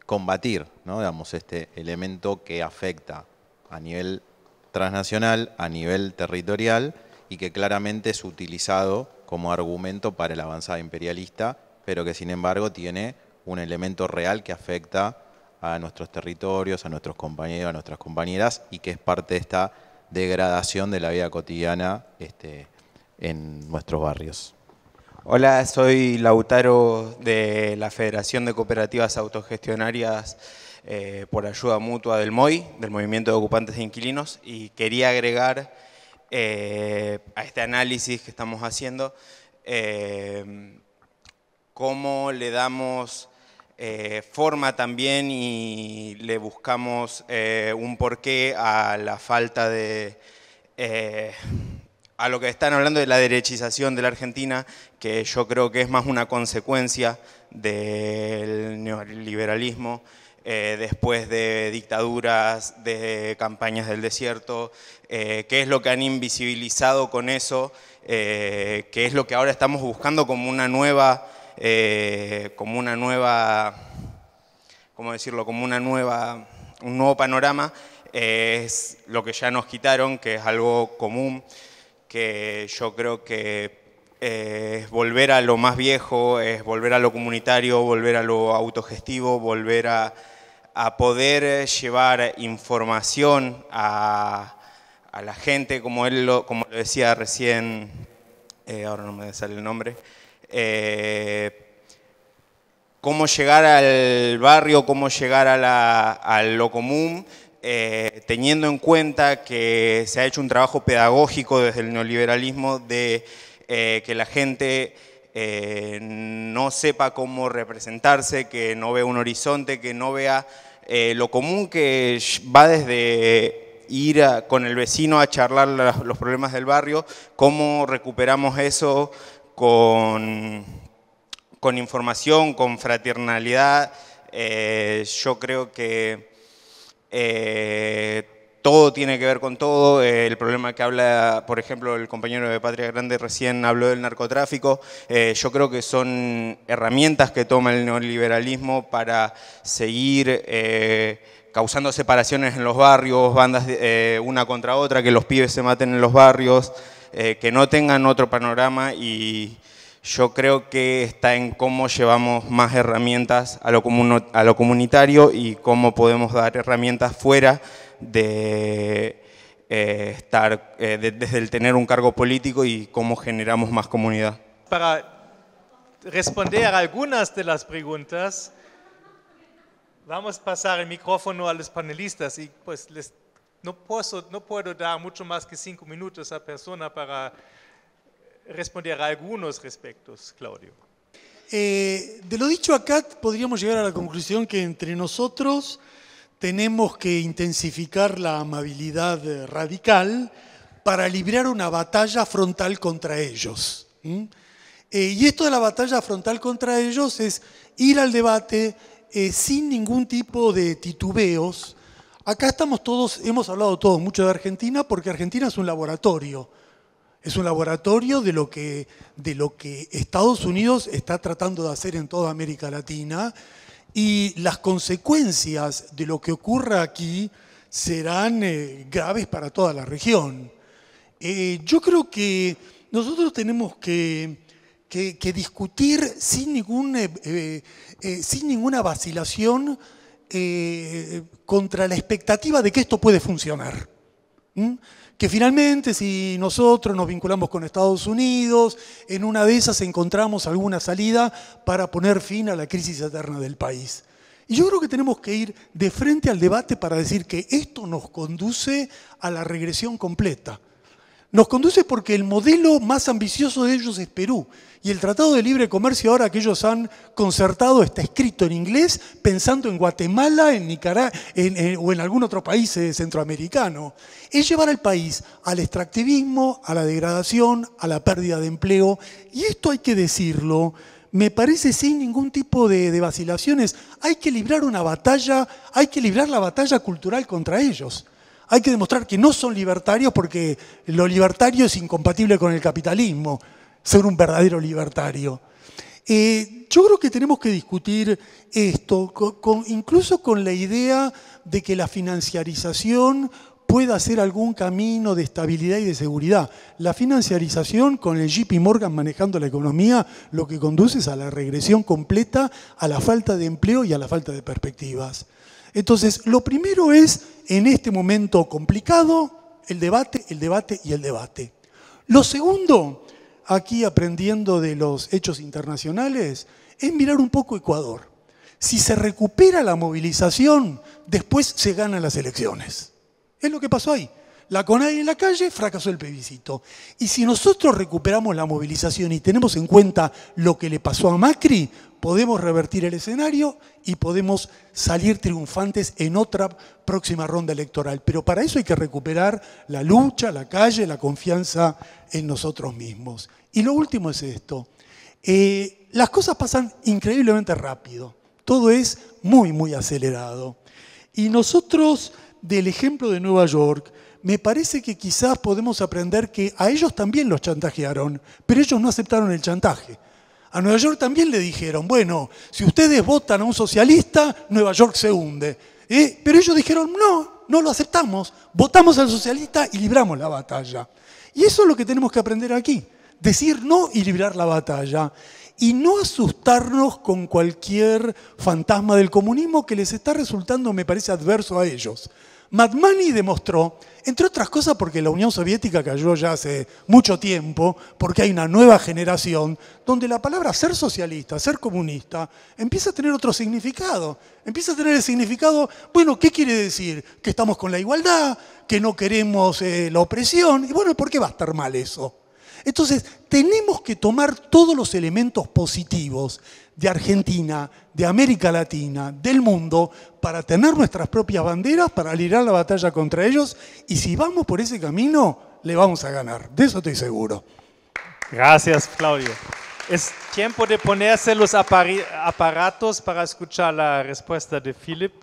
Speaker 11: combatir, ¿no? Digamos, este elemento que afecta a nivel transnacional, a nivel territorial, y que claramente es utilizado como argumento para la avanzada imperialista, pero que sin embargo tiene un elemento real que afecta a nuestros territorios, a nuestros compañeros, a nuestras compañeras, y que es parte de esta degradación de la vida cotidiana en nuestros barrios.
Speaker 12: Hola, soy Lautaro de la Federación de Cooperativas Autogestionarias por Ayuda Mutua del MOI, del Movimiento de Ocupantes e Inquilinos, y quería agregar a este análisis que estamos haciendo cómo le damos forma también y le buscamos un porqué a la falta de... a lo que están hablando de la derechización de la Argentina, que yo creo que es más una consecuencia del neoliberalismo, después de dictaduras, de campañas del desierto, qué es lo que han invisibilizado con eso, qué es lo que ahora estamos buscando como una nueva, ¿cómo decirlo? Como un nuevo panorama, es lo que ya nos quitaron, que es algo común, que yo creo que es volver a lo más viejo, es volver a lo comunitario, volver a lo autogestivo, volver a poder llevar información a la gente, como lo decía recién, ahora no me sale el nombre, cómo llegar al barrio, cómo llegar a lo común, teniendo en cuenta que se ha hecho un trabajo pedagógico desde el neoliberalismo de que la gente no sepa cómo representarse, que no vea un horizonte, que no vea lo común, que va desde ir con el vecino a charlar los problemas del barrio, cómo recuperamos eso con información, con fraternalidad. Yo creo que todo tiene que ver con todo. El problema que habla, por ejemplo, el compañero de Patria Grande recién habló del narcotráfico. Yo creo que son herramientas que toma el neoliberalismo para seguir causando separaciones en los barrios, bandas una contra otra, que los pibes se maten en los barrios, que no tengan otro panorama, y yo creo que está en cómo llevamos más herramientas a lo comunitario y cómo podemos dar herramientas fuera de estar desde el tener un cargo político, y cómo generamos más comunidad.
Speaker 1: Para responder a algunas de las preguntas, vamos a pasar el micrófono a los panelistas, y pues no puedo dar mucho más que 5 minutos a persona para responder a algunos respectos, Claudio.
Speaker 2: De lo dicho acá podríamos llegar a la conclusión que entre nosotros tenemos que intensificar la amabilidad radical para librar una batalla frontal contra ellos. Y esto de la batalla frontal contra ellos es ir al debate sin ningún tipo de titubeos. Acá estamos todos, hemos hablado todos mucho de Argentina, porque Argentina es un laboratorio. Es un laboratorio de lo que Estados Unidos está tratando de hacer en toda América Latina, y las consecuencias de lo que ocurra aquí serán graves para toda la región. Yo creo que nosotros tenemos que discutir sin ninguna vacilación contra la expectativa de que esto puede funcionar. Que finalmente, si nosotros nos vinculamos con Estados Unidos, en una de esas encontramos alguna salida para poner fin a la crisis eterna del país. Y yo creo que tenemos que ir de frente al debate para decir que esto nos conduce a la regresión completa. Nos conduce porque el modelo más ambicioso de ellos es Perú. Y el Tratado de Libre Comercio ahora que ellos han concertado está escrito en inglés pensando en Guatemala, en Nicaragua o en algún otro país centroamericano. Es llevar al país al extractivismo, a la degradación, a la pérdida de empleo. Y esto hay que decirlo, me parece sin ningún tipo de vacilaciones. Hay que librar una batalla, hay que librar la batalla cultural contra ellos. Hay que demostrar que no son libertarios, porque lo libertario es incompatible con el capitalismo, ser un verdadero libertario. Yo creo que tenemos que discutir esto, incluso con la idea de que la financiarización pueda ser algún camino de estabilidad y de seguridad. La financiarización, con el JP Morgan manejando la economía, lo que conduce es a la regresión completa, a la falta de empleo y a la falta de perspectivas. Entonces, lo primero es, en este momento complicado, el debate y el debate. Lo segundo, aquí aprendiendo de los hechos internacionales, es mirar un poco Ecuador. Si se recupera la movilización, después se ganan las elecciones. Es lo que pasó ahí. La CONADE en la calle, fracasó el plebiscito. Y si nosotros recuperamos la movilización y tenemos en cuenta lo que le pasó a Macri, podemos revertir el escenario y podemos salir triunfantes en otra próxima ronda electoral. Pero para eso hay que recuperar la lucha, la calle, la confianza en nosotros mismos. Y lo último es esto. Las cosas pasan increíblemente rápido. Todo es muy, muy acelerado. Y nosotros, del ejemplo de Nueva York, me parece que quizás podemos aprender que a ellos también los chantajearon, pero ellos no aceptaron el chantaje. A Nueva York también le dijeron, bueno, si ustedes votan a un socialista, Nueva York se hunde. Pero ellos dijeron, no lo aceptamos, votamos al socialista y libramos la batalla. Y eso es lo que tenemos que aprender aquí, decir no y librar la batalla. Y no asustarnos con cualquier fantasma del comunismo que les está resultando, me parece, adverso a ellos. Madmani demostró, entre otras cosas porque la Unión Soviética cayó ya hace mucho tiempo, porque hay una nueva generación, donde la palabra ser socialista, ser comunista, empieza a tener otro significado. Empieza a tener el significado, bueno, ¿qué quiere decir? Que estamos con la igualdad, que no queremos la opresión. Y bueno, ¿por qué va a estar mal eso? Entonces, tenemos que tomar todos los elementos positivos de Argentina, de América Latina, del mundo, para tener nuestras propias banderas, para librar la batalla contra ellos, y si vamos por ese camino, le vamos a ganar. De eso estoy seguro.
Speaker 1: Gracias, Claudio. Es tiempo de ponerse los aparatos para escuchar la respuesta de Philipp.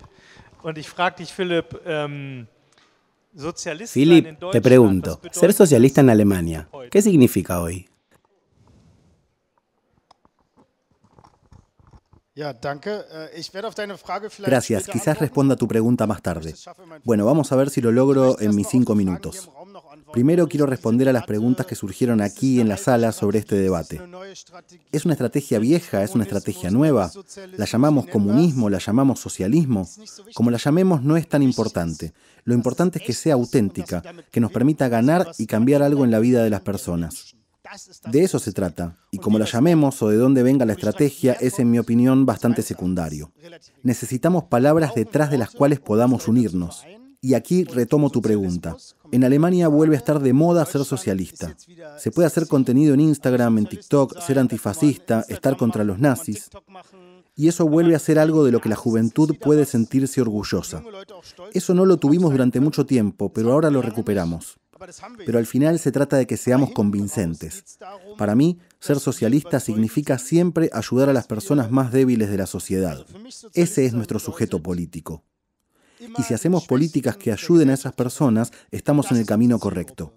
Speaker 1: Und ich frage dich, Philipp,
Speaker 13: Philipp, te pregunto, ser socialista en Alemania, ¿qué significa hoy?
Speaker 4: Gracias, quizás responda a tu pregunta más tarde. Bueno, vamos a ver si lo logro en mis 5 minutos. Primero quiero responder a las preguntas que surgieron aquí en la sala sobre este debate. ¿Es una estrategia vieja? ¿Es una estrategia nueva? ¿La llamamos comunismo? ¿La llamamos socialismo? Como la llamemos no es tan importante. Lo importante es que sea auténtica, que nos permita ganar y cambiar algo en la vida de las personas. De eso se trata, y como la llamemos o de dónde venga la estrategia es, en mi opinión, bastante secundario. Necesitamos palabras detrás de las cuales podamos unirnos. Y aquí retomo tu pregunta. En Alemania vuelve a estar de moda ser socialista. Se puede hacer contenido en Instagram, en TikTok, ser antifascista, estar contra los nazis. Y eso vuelve a ser algo de lo que la juventud puede sentirse orgullosa. Eso no lo tuvimos durante mucho tiempo, pero ahora lo recuperamos. Pero al final se trata de que seamos convincentes. Para mí, ser socialista significa siempre ayudar a las personas más débiles de la sociedad. Ese es nuestro sujeto político. Y si hacemos políticas que ayuden a esas personas, estamos en el camino correcto.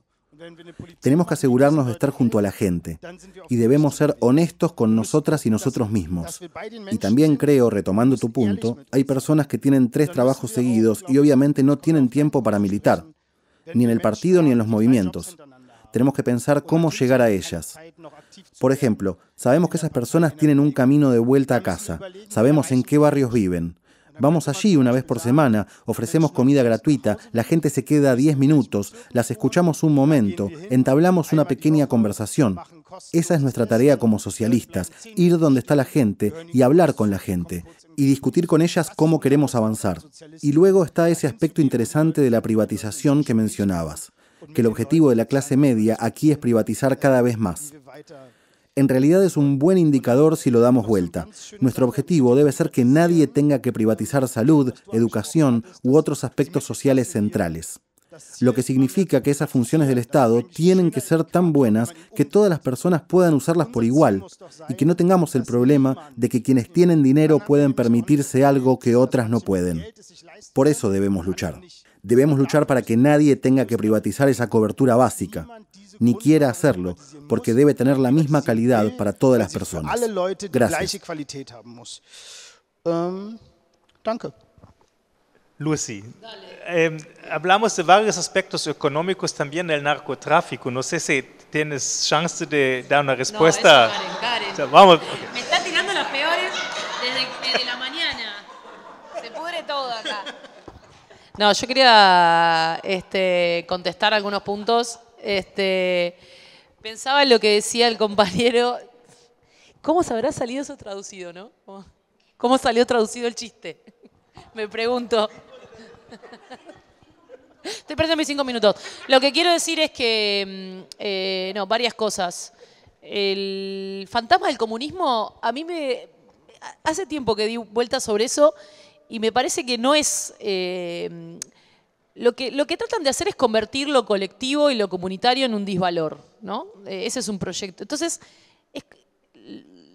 Speaker 4: Tenemos que asegurarnos de estar junto a la gente y debemos ser honestos con nosotras y nosotros mismos. Y también creo, retomando tu punto, hay personas que tienen 3 trabajos seguidos y obviamente no tienen tiempo para militar, ni en el partido ni en los movimientos. Tenemos que pensar cómo llegar a ellas. Por ejemplo, sabemos que esas personas tienen un camino de vuelta a casa, sabemos en qué barrios viven. Vamos allí una vez por semana, ofrecemos comida gratuita, la gente se queda 10 minutos, las escuchamos un momento, entablamos una pequeña conversación. Esa es nuestra tarea como socialistas, ir donde está la gente y hablar con la gente, y discutir con ellas cómo queremos avanzar. Y luego está ese aspecto interesante de la privatización que mencionabas, que el objetivo de la clase media aquí es privatizar cada vez más. En realidad es un buen indicador si lo damos vuelta. Nuestro objetivo debe ser que nadie tenga que privatizar salud, educación u otros aspectos sociales centrales. Lo que significa que esas funciones del Estado tienen que ser tan buenas que todas las personas puedan usarlas por igual y que no tengamos el problema de que quienes tienen dinero pueden permitirse algo que otras no pueden. Por eso debemos luchar. Debemos luchar para que nadie tenga que privatizar esa cobertura básica. ni quiera hacerlo, porque debe tener la misma calidad para todas las personas. Gracias.
Speaker 3: Danke.
Speaker 1: Lucy, hablamos de varios aspectos económicos también del narcotráfico. No sé si tienes chance de dar una respuesta.
Speaker 6: No, eso, Karen.
Speaker 1: O sea, vamos. Okay.
Speaker 6: Me está tirando las peores desde la mañana. Se pudre todo acá. No, yo quería contestar algunos puntos. Pensaba en lo que decía el compañero. ¿Cómo se habrá salido eso traducido, no? ¿Cómo salió traducido el chiste? Me pregunto. Estoy perdiendo mis 5 minutos. Lo que quiero decir es que, varias cosas. El fantasma del comunismo, a mí hace tiempo que di vueltas sobre eso y me parece que no es... Lo que tratan de hacer es convertir lo colectivo y lo comunitario en un disvalor, ¿no? Ese es un proyecto. Entonces,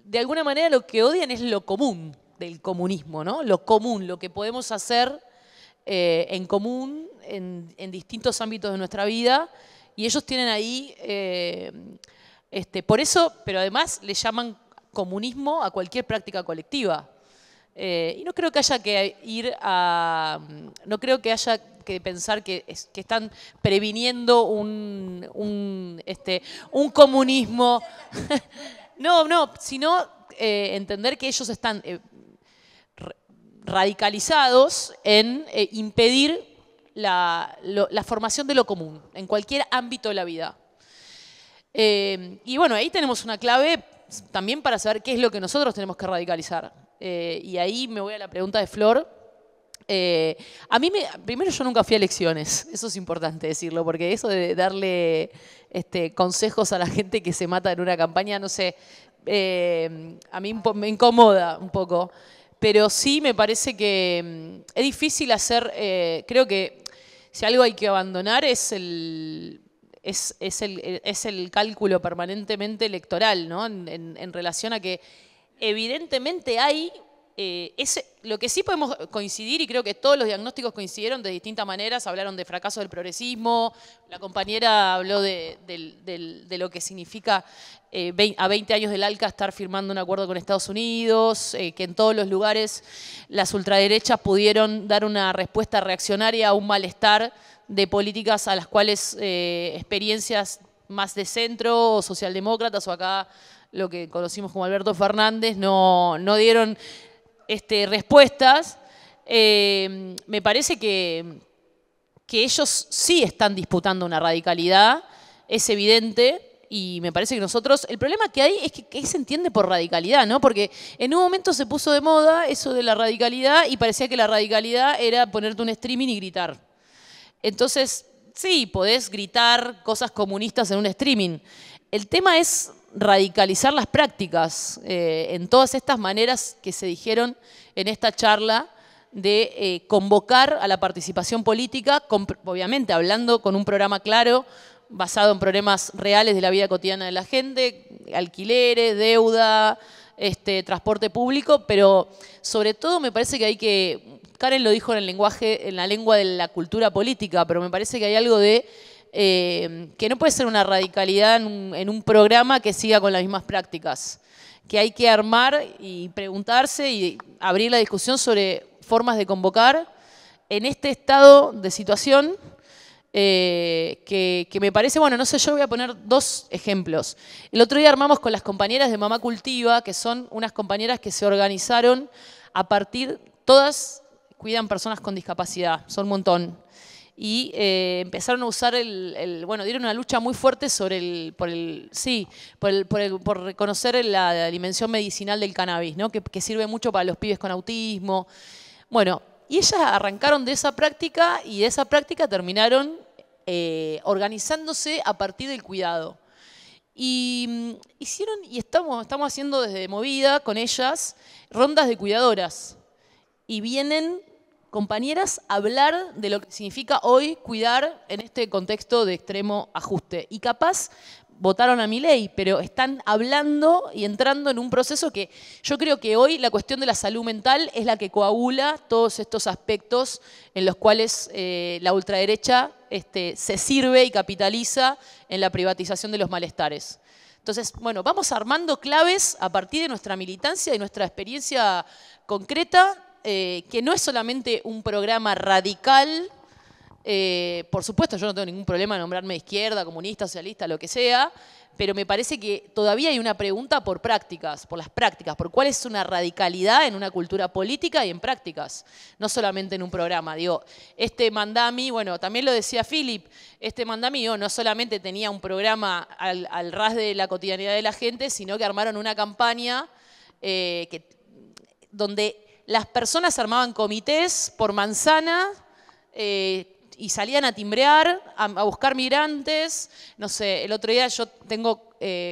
Speaker 6: de alguna manera lo que odian es lo común del comunismo, ¿no? Lo común, lo que podemos hacer en común en distintos ámbitos de nuestra vida, y ellos tienen ahí, por eso, pero además le llaman comunismo a cualquier práctica colectiva. Y no creo que haya que no creo que haya que pensar que están previniendo un comunismo. No, sino entender que ellos están radicalizados en impedir la formación de lo común en cualquier ámbito de la vida. Y bueno, ahí tenemos una clave también para saber qué es lo que nosotros tenemos que radicalizar. Y ahí me voy a la pregunta de Flor. Primero yo nunca fui a elecciones, eso es importante decirlo, porque eso de darle consejos a la gente que se mata en una campaña, no sé, a mí me incomoda un poco, pero sí me parece que es difícil hacer, creo que si algo hay que abandonar es el cálculo permanentemente electoral, ¿no? En relación a que evidentemente hay... lo que sí podemos coincidir, y creo que todos los diagnósticos coincidieron de distintas maneras, hablaron de fracaso del progresismo, la compañera habló de lo que significa a 20 años del ALCA estar firmando un acuerdo con Estados Unidos, que en todos los lugares las ultraderechas pudieron dar una respuesta reaccionaria a un malestar de políticas a las cuales experiencias más de centro o socialdemócratas o acá lo que conocimos como Alberto Fernández no dieron respuestas. Me parece que ellos sí están disputando una radicalidad, es evidente, y me parece que nosotros, el problema que hay es que se entiende por radicalidad, ¿no? Porque en un momento se puso de moda eso de la radicalidad y parecía que la radicalidad era ponerte un streaming y gritar. Entonces, sí, podés gritar cosas comunistas en un streaming. El tema es radicalizar las prácticas en todas estas maneras que se dijeron en esta charla de convocar a la participación política, obviamente hablando con un programa claro, basado en problemas reales de la vida cotidiana de la gente, alquileres, deuda, transporte público, pero sobre todo me parece que hay que, Karen lo dijo en la lengua de la cultura política, pero me parece que hay algo de que no puede ser una radicalidad en un programa que siga con las mismas prácticas, que hay que armar y preguntarse y abrir la discusión sobre formas de convocar en este estado de situación que me parece, bueno, no sé, yo voy a poner 2 ejemplos. El otro día armamos con las compañeras de Mamá Cultiva, que son unas compañeras que se organizaron a partir, todas cuidan personas con discapacidad, son un montón. Y empezaron a usar bueno, dieron una lucha muy fuerte sobre por reconocer la dimensión medicinal del cannabis, ¿no? que sirve mucho para los pibes con autismo. Bueno, y ellas arrancaron de esa práctica y de esa práctica terminaron organizándose a partir del cuidado. Y hicieron, y estamos haciendo desde Movida con ellas, rondas de cuidadoras. Y vienen compañeras a hablar de lo que significa hoy cuidar en este contexto de extremo ajuste. Y capaz votaron a Milei, pero están hablando y entrando en un proceso que yo creo que hoy la cuestión de la salud mental es la que coagula todos estos aspectos en los cuales la ultraderecha se sirve y capitaliza en la privatización de los malestares. Entonces, bueno, vamos armando claves a partir de nuestra militancia y nuestra experiencia concreta, que no es solamente un programa radical. Por supuesto, yo no tengo ningún problema en nombrarme de izquierda, comunista, socialista, lo que sea, pero me parece que todavía hay una pregunta por prácticas, por las prácticas, por cuál es una radicalidad en una cultura política y en prácticas, no solamente en un programa. Digo, este Mandami, bueno, también lo decía Philip, este Mandami no solamente tenía un programa al ras de la cotidianidad de la gente, sino que armaron una campaña donde las personas armaban comités por manzana, y salían a timbrear, a buscar migrantes. No sé, el otro día yo tengo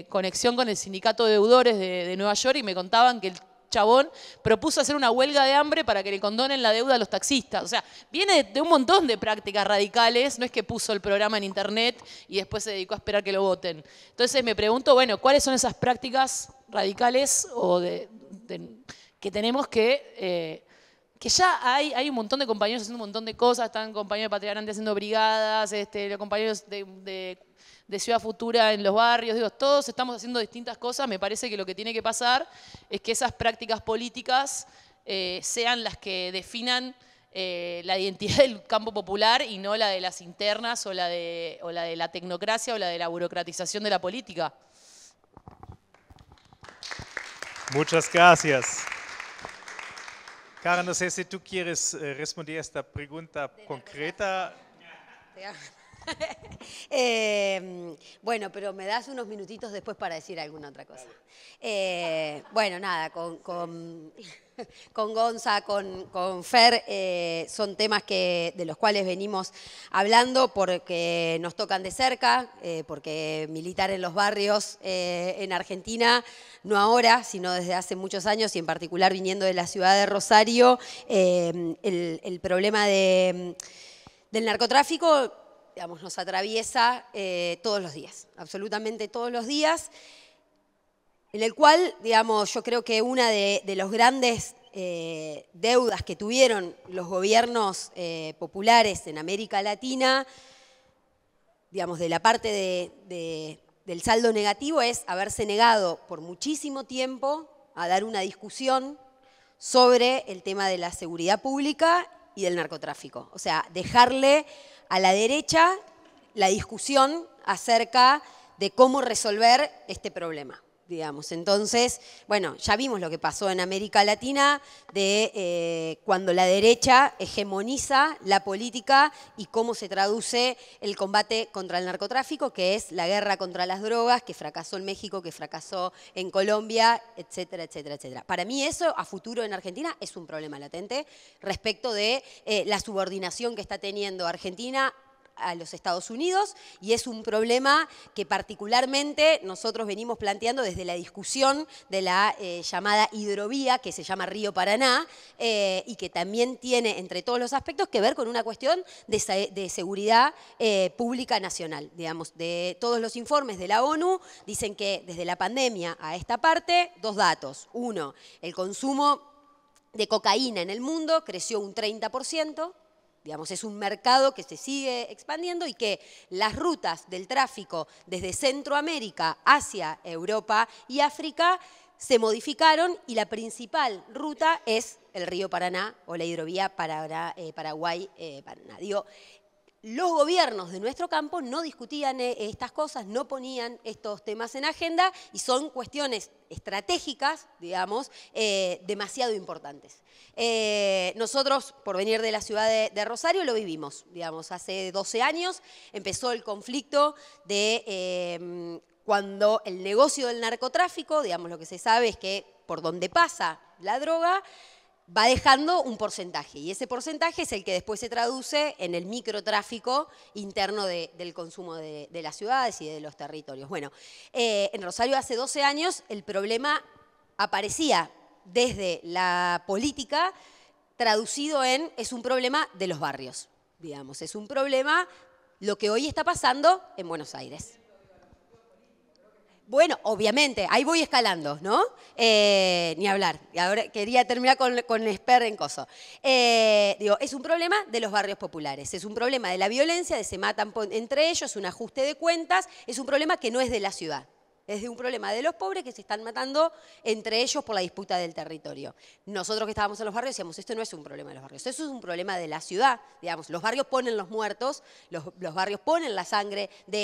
Speaker 6: conexión con el sindicato de deudores de Nueva York y me contaban que el chabón propuso hacer una huelga de hambre para que le condonen la deuda a los taxistas. O sea, viene de un montón de prácticas radicales, no es que puso el programa en internet y después se dedicó a esperar que lo voten. Entonces me pregunto, bueno, ¿cuáles son esas prácticas radicales que tenemos que ya hay un montón de compañeros haciendo un montón de cosas, están compañeros de Patria Grande haciendo brigadas, los compañeros de Ciudad Futura en los barrios, digo, todos estamos haciendo distintas cosas. Me parece que lo que tiene que pasar es que esas prácticas políticas sean las que definan la identidad del campo popular y no la de las internas o la de la tecnocracia o la de la burocratización de la política.
Speaker 1: Muchas gracias. Cara, no sé si tú quieres responder a esta pregunta concreta.
Speaker 5: Bueno, pero me das unos minutitos después para decir alguna otra cosa. Bueno, nada, con Gonza, con Fer, son temas de los cuales venimos hablando porque nos tocan de cerca, porque militar en los barrios en Argentina, no ahora, sino desde hace muchos años y en particular viniendo de la ciudad de Rosario, el problema del narcotráfico, digamos, nos atraviesa todos los días, absolutamente todos los días, en el cual, digamos, yo creo que una de los grandes deudas que tuvieron los gobiernos populares en América Latina, digamos, de la parte del saldo negativo, es haberse negado por muchísimo tiempo a dar una discusión sobre el tema de la seguridad pública y del narcotráfico. O sea, dejarle a la derecha la discusión acerca de cómo resolver este problema, digamos. Entonces, bueno, ya vimos lo que pasó en América Latina de cuando la derecha hegemoniza la política y cómo se traduce el combate contra el narcotráfico, que es la guerra contra las drogas, que fracasó en México, que fracasó en Colombia, etcétera, etcétera, etcétera. Para mí eso, a futuro en Argentina, es un problema latente respecto de la subordinación que está teniendo Argentina a los Estados Unidos, y es un problema que particularmente nosotros venimos planteando desde la discusión de la llamada hidrovía, que se llama Río Paraná, y que también tiene, entre todos los aspectos, que ver con una cuestión de seguridad pública nacional. Digamos, de todos los informes de la ONU dicen que desde la pandemia a esta parte, dos datos. Uno, el consumo de cocaína en el mundo creció un 30%, digamos, es un mercado que se sigue expandiendo y que las rutas del tráfico desde Centroamérica hacia Europa y África se modificaron y la principal ruta es el río Paraná o la hidrovía Paraguay-Paraná. Digo, los gobiernos de nuestro campo no discutían estas cosas, no ponían estos temas en agenda y son cuestiones estratégicas, digamos, demasiado importantes. Nosotros, por venir de la ciudad de Rosario, lo vivimos, digamos, hace 12 años empezó el conflicto de cuando el negocio del narcotráfico, digamos, lo que se sabe es que por donde pasa la droga, va dejando un porcentaje y ese porcentaje es el que después se traduce en el microtráfico interno del consumo de las ciudades y de los territorios. Bueno, en Rosario hace 12 años el problema aparecía desde la política traducido en es un problema de los barrios, digamos, es un problema lo que hoy está pasando en Buenos Aires. Bueno, obviamente, ahí voy escalando, ¿no? Ni hablar. Y ahora quería terminar con Esper en coso. es un problema de los barrios populares, es un problema de la violencia, de se matan entre ellos, un ajuste de cuentas, es un problema que no es de la ciudad. Es de un problema de los pobres que se están matando entre ellos por la disputa del territorio. Nosotros que estábamos en los barrios decíamos, esto no es un problema de los barrios, eso es un problema de la ciudad. Digamos, los barrios ponen los muertos, los barrios ponen la sangre de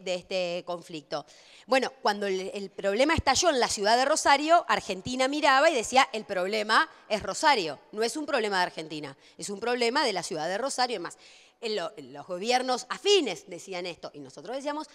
Speaker 5: este conflicto. Bueno, cuando el problema estalló en la ciudad de Rosario, Argentina miraba y decía, el problema es Rosario, no es un problema de Argentina, es un problema de la ciudad de Rosario y demás. Los gobiernos afines decían esto y nosotros decíamos,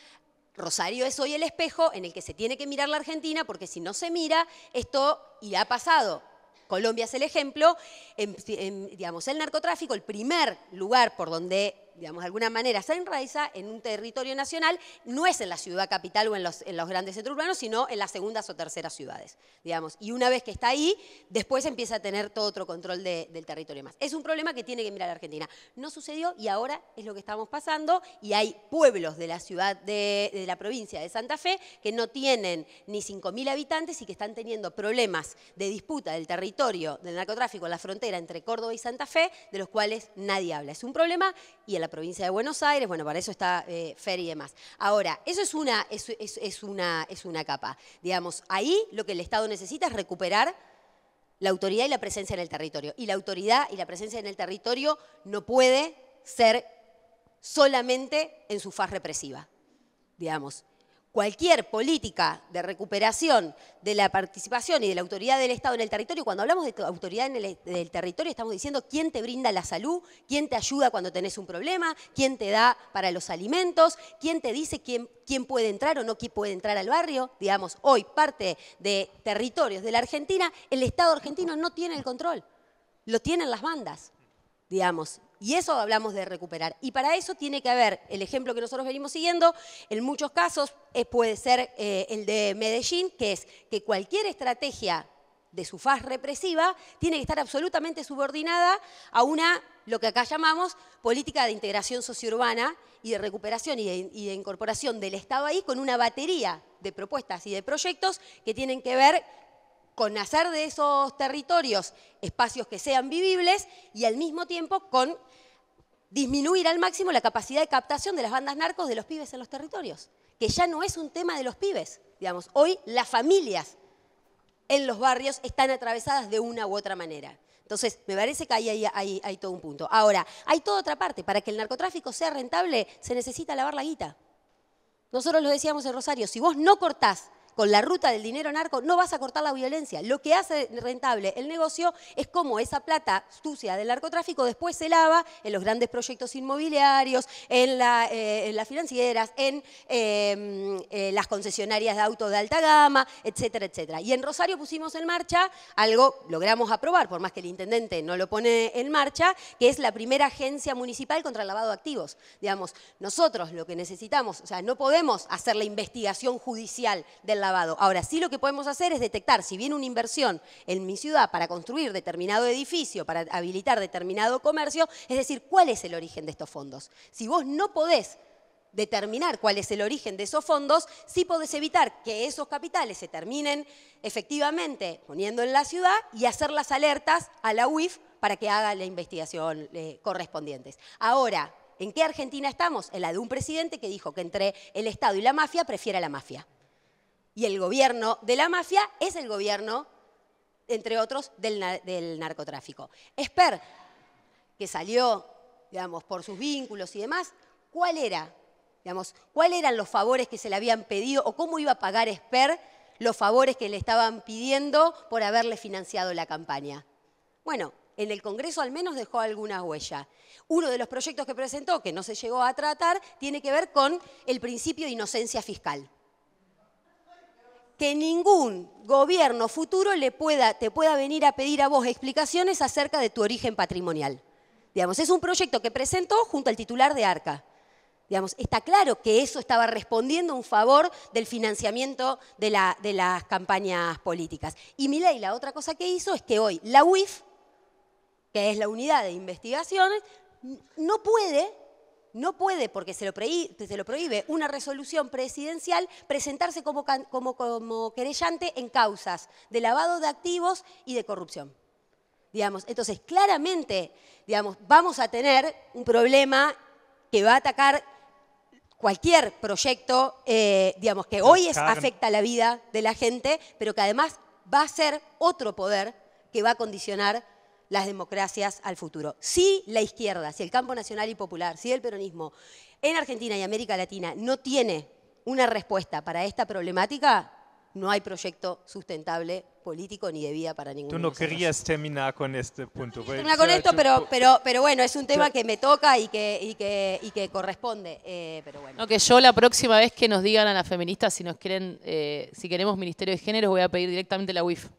Speaker 5: Rosario es hoy el espejo en el que se tiene que mirar la Argentina, porque si no se mira, esto, y ha pasado, Colombia es el ejemplo, digamos, el narcotráfico, el primer lugar por donde, digamos, de alguna manera se enraiza en un territorio nacional, no es en la ciudad capital o en los grandes centros urbanos, sino en las segundas o terceras ciudades, digamos. Y una vez que está ahí, después empieza a tener todo otro control del territorio más. Es un problema que tiene que mirar Argentina. No sucedió y ahora es lo que estamos pasando y hay pueblos de la ciudad de la provincia de Santa Fe que no tienen ni 5.000 habitantes y que están teniendo problemas de disputa del territorio del narcotráfico en la frontera entre Córdoba y Santa Fe, de los cuales nadie habla. Es un problema y en la provincia de Buenos Aires, bueno, para eso está FER y demás. Ahora, eso es una capa. Digamos, ahí lo que el Estado necesita es recuperar la autoridad y la presencia en el territorio. Y la autoridad y la presencia en el territorio no puede ser solamente en su faz represiva. Digamos, cualquier política de recuperación de la participación y de la autoridad del Estado en el territorio, cuando hablamos de autoridad del territorio estamos diciendo quién te brinda la salud, quién te ayuda cuando tenés un problema, quién te da para los alimentos, quién te dice quién puede entrar o no quién puede entrar al barrio. Digamos, hoy parte de territorios de la Argentina, el Estado argentino no tiene el control, lo tienen las bandas, digamos. Y eso hablamos de recuperar. Y para eso tiene que haber, el ejemplo que nosotros venimos siguiendo, en muchos casos puede ser el de Medellín, que es que cualquier estrategia de su faz represiva tiene que estar absolutamente subordinada a lo que acá llamamos, política de integración sociourbana y de recuperación y de incorporación del Estado ahí con una batería de propuestas y de proyectos que tienen que ver con hacer de esos territorios espacios que sean vivibles y al mismo tiempo con disminuir al máximo la capacidad de captación de las bandas narcos de los pibes en los territorios, que ya no es un tema de los pibes. Digamos, hoy las familias en los barrios están atravesadas de una u otra manera. Entonces, me parece que ahí hay todo un punto. Ahora, hay toda otra parte. Para que el narcotráfico sea rentable, se necesita lavar la guita. Nosotros lo decíamos en Rosario, si vos no cortás con la ruta del dinero narco, no vas a cortar la violencia. Lo que hace rentable el negocio es cómo esa plata sucia del narcotráfico después se lava en los grandes proyectos inmobiliarios, en las financieras, en las concesionarias de autos de alta gama, etcétera, etcétera. Y en Rosario pusimos en marcha algo, logramos aprobar, por más que el intendente no lo pone en marcha, que es la primera agencia municipal contra el lavado de activos. Digamos, nosotros lo que necesitamos, o sea, no podemos hacer la investigación judicial del lavado. Ahora, sí lo que podemos hacer es detectar si viene una inversión en mi ciudad para construir determinado edificio, para habilitar determinado comercio, es decir, ¿cuál es el origen de estos fondos? Si vos no podés determinar cuál es el origen de esos fondos, sí podés evitar que esos capitales se terminen efectivamente poniendo en la ciudad y hacer las alertas a la UIF para que haga la investigación correspondientes. Ahora, ¿en qué Argentina estamos? En la de un presidente que dijo que entre el Estado y la mafia prefiere a la mafia. Y el gobierno de la mafia es el gobierno, entre otros, del narcotráfico. Esper, que salió, digamos, por sus vínculos y demás, ¿cuáles eran los favores que se le habían pedido o cómo iba a pagar Esper los favores que le estaban pidiendo por haberle financiado la campaña? Bueno, en el Congreso al menos dejó alguna huella. Uno de los proyectos que presentó, que no se llegó a tratar, tiene que ver con el principio de inocencia fiscal. Que ningún gobierno futuro te pueda venir a pedir a vos explicaciones acerca de tu origen patrimonial. Digamos, es un proyecto que presentó junto al titular de Arca. Digamos, está claro que eso estaba respondiendo a un favor del financiamiento de las campañas políticas. Y Milei, la otra cosa que hizo es que hoy la UIF, que es la unidad de investigaciones, no puede, porque se lo prohíbe una resolución presidencial, presentarse como querellante en causas de lavado de activos y de corrupción. digamos. Entonces, claramente, digamos, vamos a tener un problema que va a atacar cualquier proyecto, digamos, que hoy afecta la vida de la gente, pero que además va a ser otro poder que va a condicionar las democracias al futuro. Si la izquierda, si el campo nacional y popular, si el peronismo en Argentina y América Latina no tiene una respuesta para esta problemática, no hay proyecto sustentable político ni de vida para ninguno.
Speaker 1: Tú no querías terminar con este punto.
Speaker 5: Terminar con esto, pero bueno, es un tema que me toca y que corresponde. Pero bueno.
Speaker 6: No, que yo la próxima vez que nos digan a las feministas si nos quieren, si queremos Ministerio de Género, voy a pedir directamente la UIF.